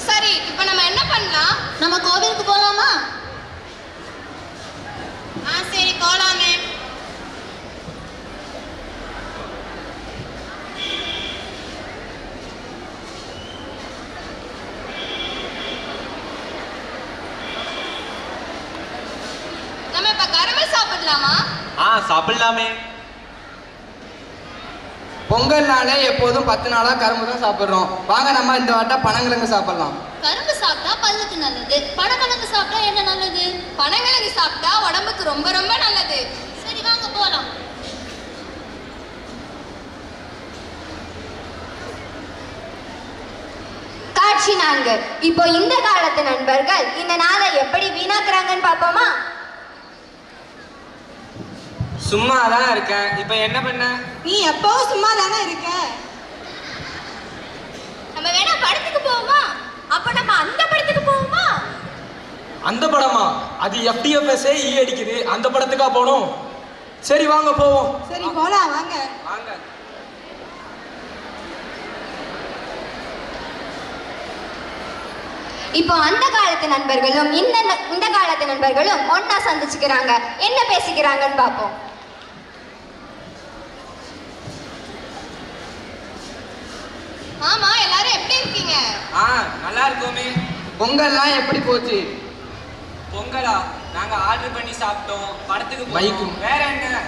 சரி, இப்போ நம்ம என்ன பண்ணலாம்? நம்ம கோவிலுக்கு போலாமா? சரி போலாமே. நம்ம இப்ப கரும்பு சாப்பிடலாமா? சாப்பிடலாமே. பொங்கல்னாலே எப்போதும் 10 நாளா கரும்பு தான் சாப்பிடுறோம். வாங்க நம்ம இந்த வாட்டம் பனங்கிழங்கு சாப்பிடலாம். கரும்பு சாப்பிட்டா பல்லுக்கு நல்லது. பனங்கிழங்கு சாப்பிட்டா என்ன நல்லது? பனங்கிழங்கு சாப்பிட்டா உடம்புக்கு ரொம்ப ரொம்ப நல்லது. சரி வாங்க போலாம். காட்சி 4. இப்போ இந்த காலத்து நண்பர்கள் இந்த நாளை எப்படி வீணாக்குறாங்கன்னு பாப்போமா? சும்மா தான் இருக்கேன். இப்ப என்ன பண்ண? நீ எப்பவும் சும்மா தானே இருக்க. நம்ம வேணா படத்துக்கு போவோமா? அப்ப நம்ம அந்த படத்துக்கு போவோமா? அந்த படமா? அது FDFS ஈ அடிக்குது. அந்த படத்துக்கா போகணும்? சரி வாங்க போவோம். சரி போலாம் வாங்க. வாங்க. இப்போ அந்த காலத்து நண்பர்களும் இந்த காலத்து நண்பர்களும் ஒன்னா சந்திச்சுக்கிறாங்க. என்ன பேசிக்கிறாங்கன்னு பாப்போம். ஆமா, எல்லாரும் எப்படி இருக்கீங்க? நல்லா இருக்கோமே. பொங்கல்லாம் எப்படி போச்சு? பொங்கலா? நாங்க ஆர்டர் பண்ணி சாப்பிட்டோம். படத்துக்கு பைக்கும். வேற என்ன?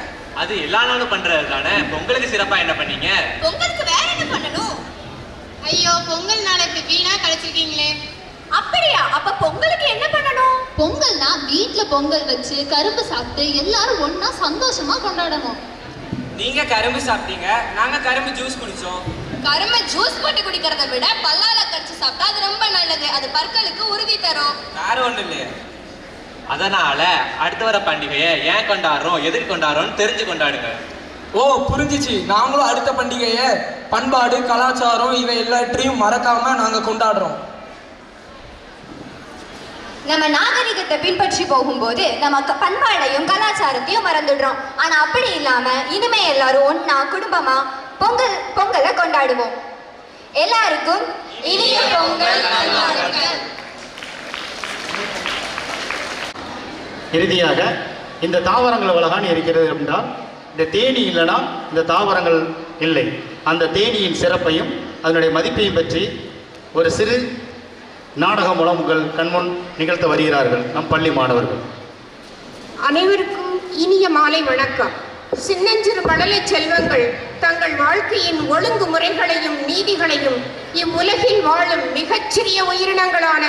அது எல்லா நாளும் பண்றது தானே. பொங்கலுக்கு சிறப்பா என்ன பண்ணீங்க? பொங்கலுக்கு வேற என்ன பண்ணணும்? ஐயோ, பொங்கல் நாளை இப்படி வீணா கழிச்சிருக்கீங்களே. அப்படியா? அப்ப பொங்கலுக்கு என்ன பண்ணணும்? பொங்கல்னா வீட்ல பொங்கல் வச்சு கரும்பு சாப்பிட்டு எல்லாரும் ஒண்ணா சந்தோஷமா கொண்டாடணும். நீங்க கரும்பு சாப்பிட்டீங்க, நாங்க கரும்பு ஜூஸ் குடிச்சோம். கரும்பு ஜூஸ் போட்டு குடிக்கிறத விட பல்லால கடிச்சு சாப்பிட்டா அது ரொம்ப நல்லது. அது பற்களுக்கு உறுதி தரும். வேற ஒண்ணு இல்லையே. அதனால அடுத்து வர பண்டிகையை ஏன் கொண்டாடுறோம், எதுக்கு கொண்டாடுறோம்னு தெரிஞ்சு கொண்டாடுங்க. ஓ புரிஞ்சிச்சு. நாங்களும் அடுத்த பண்டிகையை பண்பாடு கலாச்சாரம் இவை எல்லாத்தையும் மறக்காம நாங்க கொண்டாடுறோம். நம்ம நாகரிகத்தை பின்பற்றி போகும்போது நம்ம பண்பாடையும் கலாச்சாரத்தையும் மறந்துடுறோம். ஆனா அப்படி இல்லாம இனிமே எல்லாரும் ஒன்னா குடும்பமா பொங்கலை கொண்டாடுவோம். எல்லாருக்கும் இனிய பொங்கல் நல்வாழ்த்துக்கள். இறுதியாக இந்த தாவரங்கள் உலகான் இருக்கிறது என்றால் இந்த தேனி இல்லைனா இந்த தாவரங்கள் இல்லை. அந்த தேனியின் சிறப்பையும் அதனுடைய மதிப்பையும் பற்றி ஒரு சிறு நாடகம் மூலம் உங்கள் கண்முன் நிகழ்த்த வருகிறார்கள் நம் பள்ளி மாணவர்கள். அனைவருக்கும் இனிய மாலை வணக்கம். சின்னஞ்சிறு படலை செல்வங்கள் தங்கள் வாழ்க்கையின் ஒழுங்குமுறைகளையும் நீதிகளையும் இவ்வுலகில் வாழும் மிகச்சிறிய உயிரினங்களான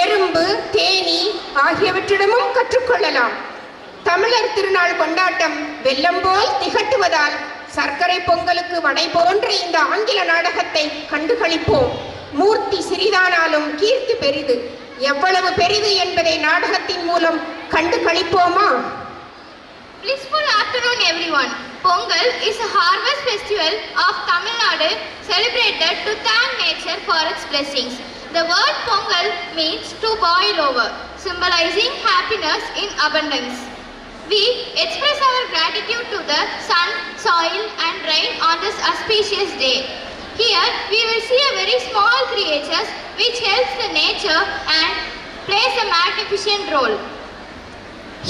எறும்பு, தேனீ ஆகியவற்றிடமும் கற்றுக்கொள்ளலாம். தமிழர் திருநாள் கொண்டாட்டம் வெள்ளம் போல் திகட்டுவதால் சர்க்கரை பொங்கலுக்கு வடை போன்ற இந்த ஆங்கில நாடகத்தை கண்டுகளிப்போம். மூர்த்தி சிறிதானாலும் கீர்த்தி பெரிது. எவ்வளவு பெரிது என்பதை நாடகத்தின் மூலம் கண்டு களிப்போமா? Blissful afternoon everyone. Pongal is a harvest festival of Tamil Nadu celebrated to thank nature for its blessings. The word Pongal means to boil over, symbolizing happiness in abundance. We express our gratitude to the sun, soil and rain on this auspicious day. Here we will see a very small creatures which helps the nature and plays a magnificent role.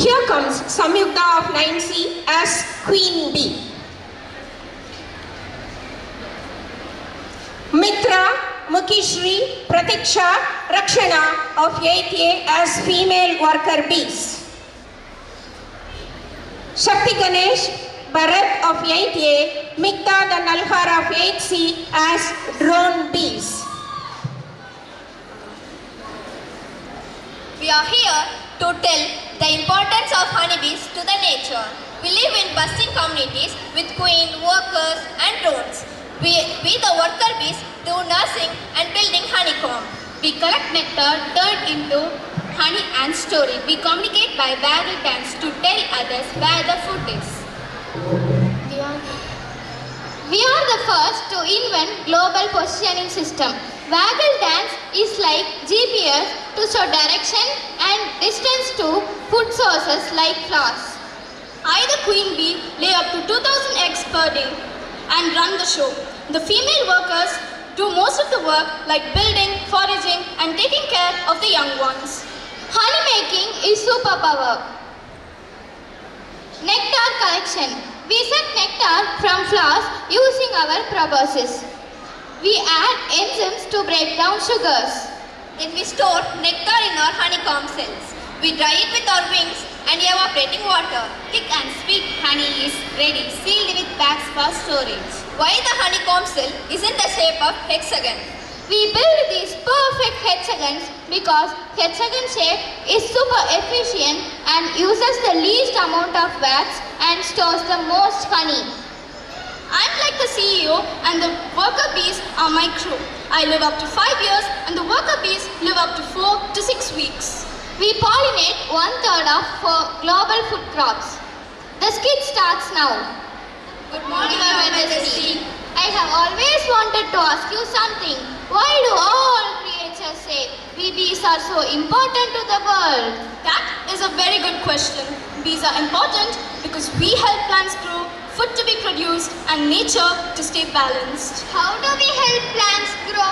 Here comes Samyukta of 9C as Queen Bee. Mitra, Mukishri, Pratiksha, Rakshana of 8A as female worker bees. Shakti Ganesh, Bharat of 8A, Mikta the Nalhar of 8C as drone bees. We are here to tell the importance of honeybees to the nature. We live in bustling communities with queen, workers and drones. We the worker bees do nursing and building honeycomb. We collect nectar turned into honey and store it. We communicate by waggle dance to tell others where the food is. We are the first to invent global positioning system. Waggle dance is like GPS to show direction and distance to food sources like flowers. I, the queen bee, lay up to 2000 eggs per day and run the show. The female workers do most of the work like building, foraging and taking care of the young ones. Honey making is superpower. Nectar collection. We set nectar from flowers using our proboscis. We add enzymes to break down sugars. Then we store nectar in our honeycomb cells. We dry it with our wings and evaporating water. Thick and sweet honey is ready, sealed with bags for storage. Why the honeycomb cell is in the shape of hexagon? We build these perfect hexagons because hexagon shape is super efficient and uses the least amount of wax and stores the most honey. I'm like the CEO and the worker bees are my crew. I live up to 5 years and the worker bees live up to 4 to 6 weeks. We pollinate 1/3 of global food crops. The skit starts now. Good morning, Your Majesty. I have always wanted to ask you something. Why do all creatures say we bees are so important to the world? That is a very good question. Bees are important because we help plants grow, food to be produced and nature to stay balanced. How do we help plants grow?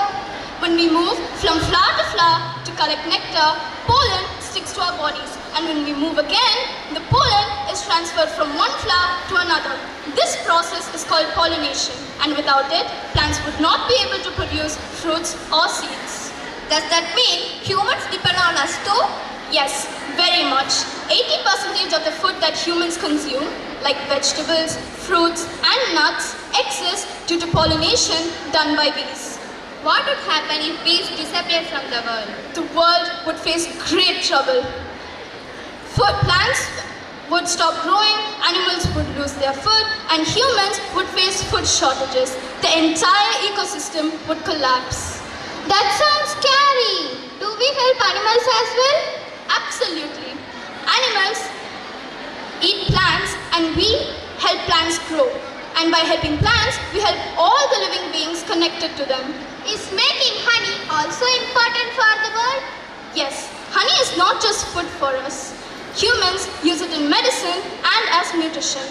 When we move from flower to flower to collect nectar, pollen sticks to our bodies. And when we move again, the pollen is transferred from one flower to another. This process is called pollination. And without it, plants would not be able to produce fruits or seeds. Does that mean humans depend on us too? Yes, very much. 80% of the food that humans consume, like vegetables, fruits and nuts, exists due to pollination done by bees. What would happen if bees disappeared from the world? The world would face great trouble. Food plants would stop growing, animals would lose their food, and humans would face food shortages. The entire ecosystem would collapse. That sounds scary. Do we help animals as well? Absolutely. Animals eat plants and we help plants grow. And by helping plants, we help all the living beings connected to them. Is making honey also important for the world? Yes, honey is not just food for us. Humans use it in medicine and as nutrition.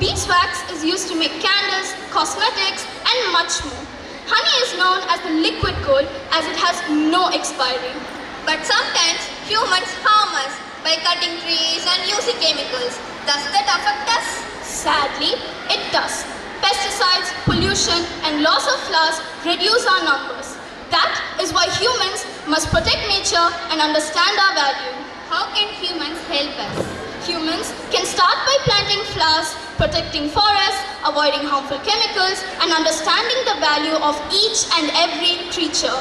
Beeswax is used to make candles, cosmetics and much more. Honey is known as the liquid gold as it has no expiry. But sometimes humans harm us by cutting trees and using chemicals. Does that affect us? Sadly, it does. Pesticides, pollution, and loss of flowers reduce our numbers. That is why humans must protect nature and understand our value. How can humans help us? Humans can start by planting flowers, protecting forests, avoiding harmful chemicals, and understanding the value of each and every creature.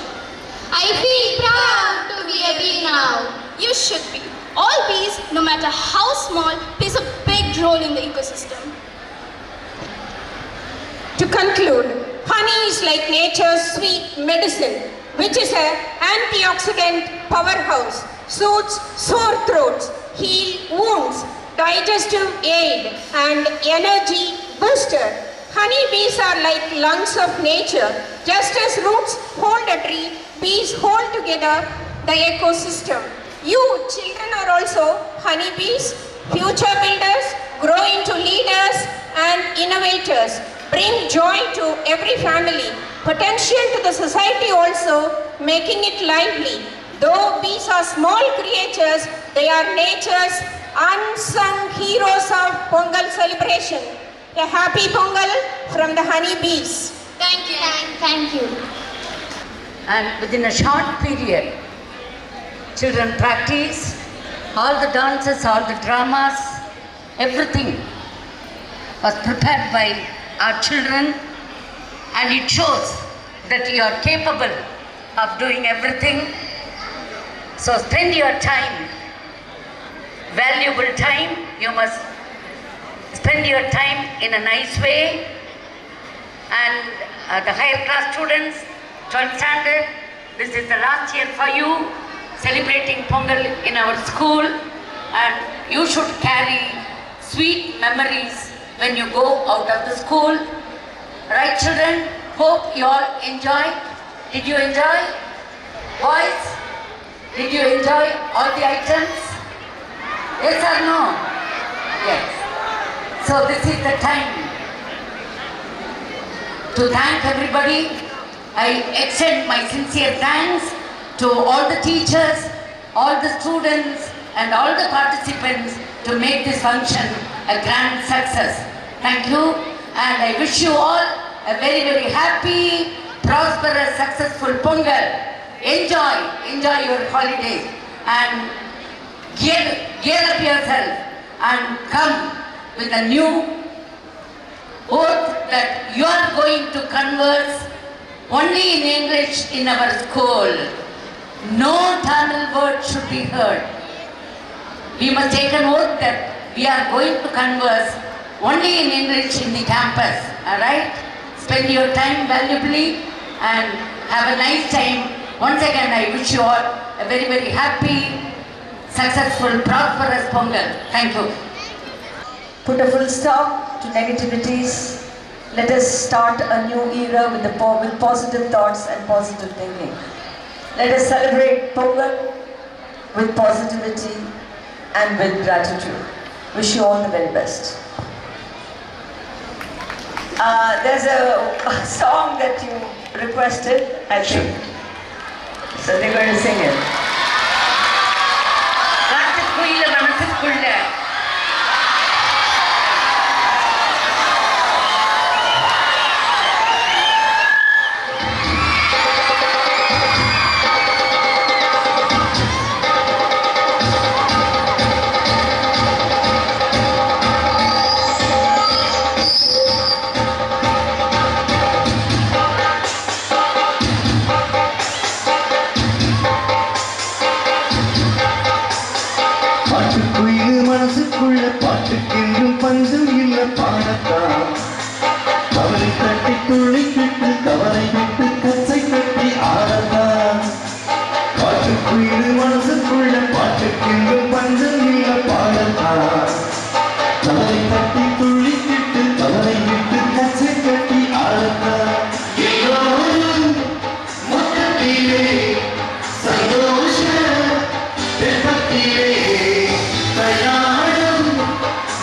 I feel proud to be a bee now. You should be. All bees, no matter how small, plays a big role in the ecosystem. To conclude, honey is like nature's sweet medicine, which is an antioxidant powerhouse, soothes sore throats, heal wounds, digestive aid, and energy booster. Honeybees are like lungs of nature. Just as roots hold a tree, bees hold together the ecosystem. You children are also honeybees, future builders, grow into leaders and innovators. Bring joy to every family, potential to the society also, making it lively. Though bees are small creatures, they are nature's unsung heroes of Pongal celebration. A happy Pongal from the honeybees. Thank you. Thank you. And within a short period, children practice all the dances, all the dramas, everything was prepared by our children, and it shows that you are capable of doing everything. So spend your time, valuable time. You must spend your time in a nice way. And the higher class students, 12th standard, this is the last year for you, celebrating Pongal in our school, and you should carry sweet memories when you go out of the school. Right, children? Hope you all enjoy. Did you enjoy? Boys, did you enjoy all the items? Yes or no? Yes. So this is the time to thank everybody. I extend my sincere thanks to all the teachers, all the students, and all the participants to make this function a grand success. Thank you, and I wish you all a very, very happy, prosperous, successful Pongal. Enjoy your holidays, and gear up yourself and come with a new oath that you are going to converse only in English in our school. No Tamil word should be heard. We must take an oath that we are going to converse only in English in the campus. Alright? Spend your time valuably and have a nice time. Once again, I wish you all a very, very happy, successful, prosperous Pongal. Thank you. Put a full stop to negativities. Let us start a new era with positive thoughts and positive thinking. Let us celebrate Pongal with positivity and with gratitude. Wish you all the very best. There's a song that you requested, I think. So they're going to sing it.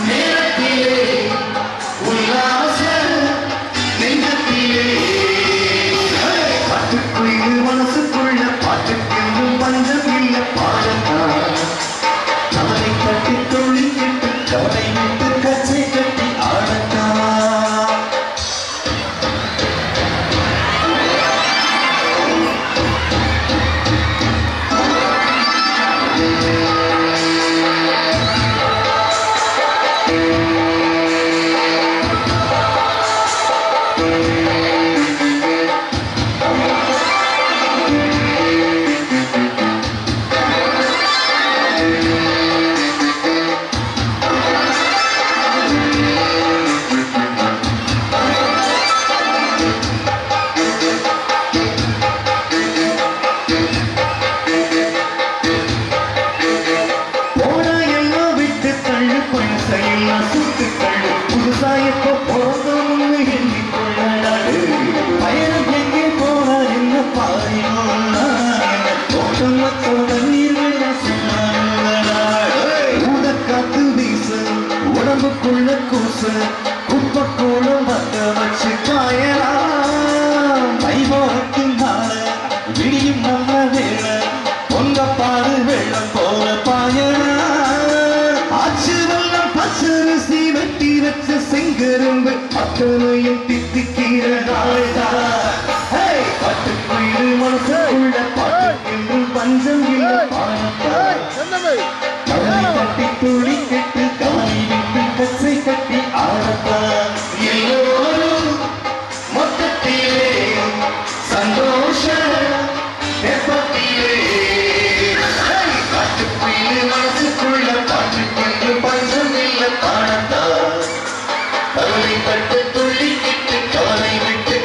நேரத்திலே உல்லாச நெஞ்சத்திலே எப்போ பிறந்தோம்னு எண்ணிக்கொள்ளடாடு பயணம் எங்கே போனா என்ன பாரினோன்னா தோட்டம் வச்சோட நீர் காத்து வீச உடம்புக்குள்ள கூச குப்பை கூடம் வந்த வச்சு காயலாம் தைபோகத்தினால விடியும் நல்ல வேலை பொங்க பாரு வெள்ளம் போல பாயலாம் ஆச்சு வெள்ளம் பச்சரிசி வெட்டி வச்ச செங்கரும்பு அத்தனையும் தித்திக்கிற நாளைதான் பட்டுக்குயிரு மனசுக்குள்ள பாட்டுக்கு பஞ்சம் இல்லை பாடத்தான் கட்டி துளி கெட்டு கவனி விட்டு கச்சை கட்டி ஆடத்தான் எல்லோரும் மொத்தத்திலே சந்தோஷ வெப்பத்திலே பாட்டுக்குயிரு மனசுக்குள்ள பாட்டுக்கு பஞ்சம் இல்லை பாடத்தான் கவலை பட்டு துள்ளி கெட்டு கவலை விட்டு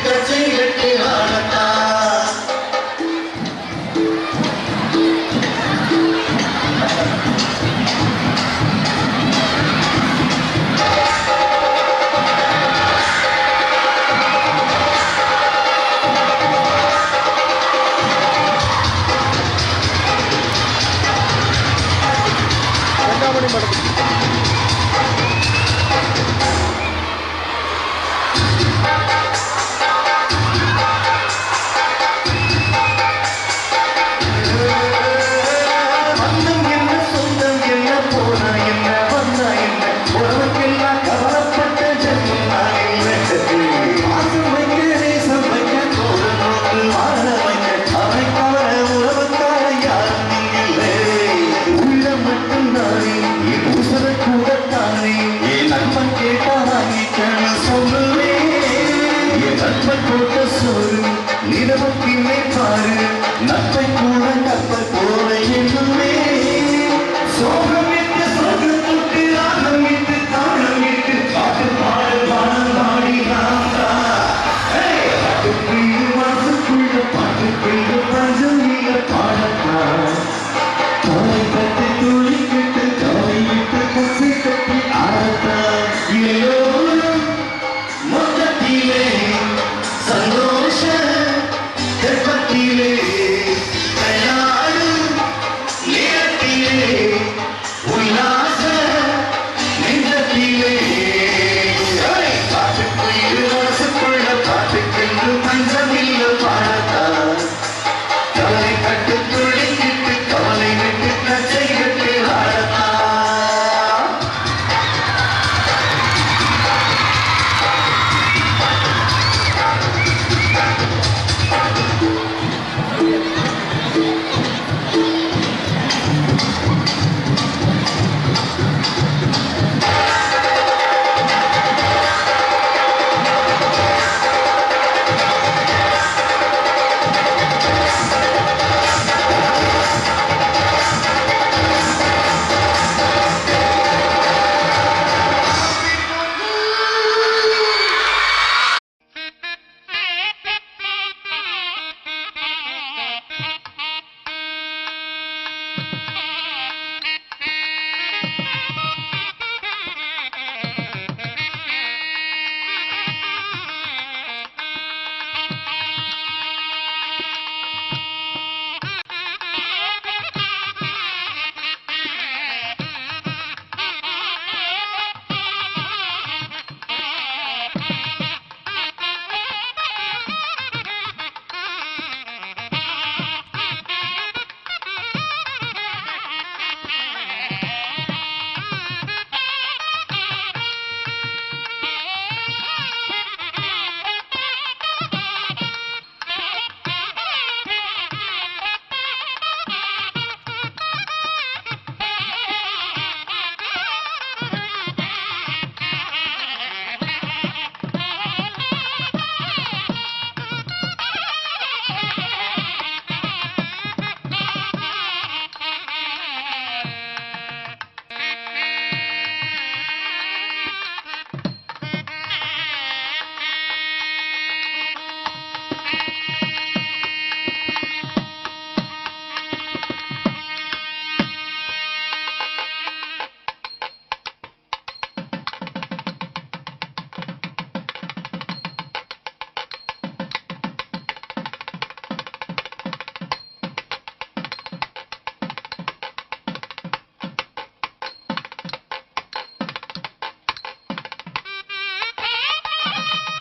Thank you.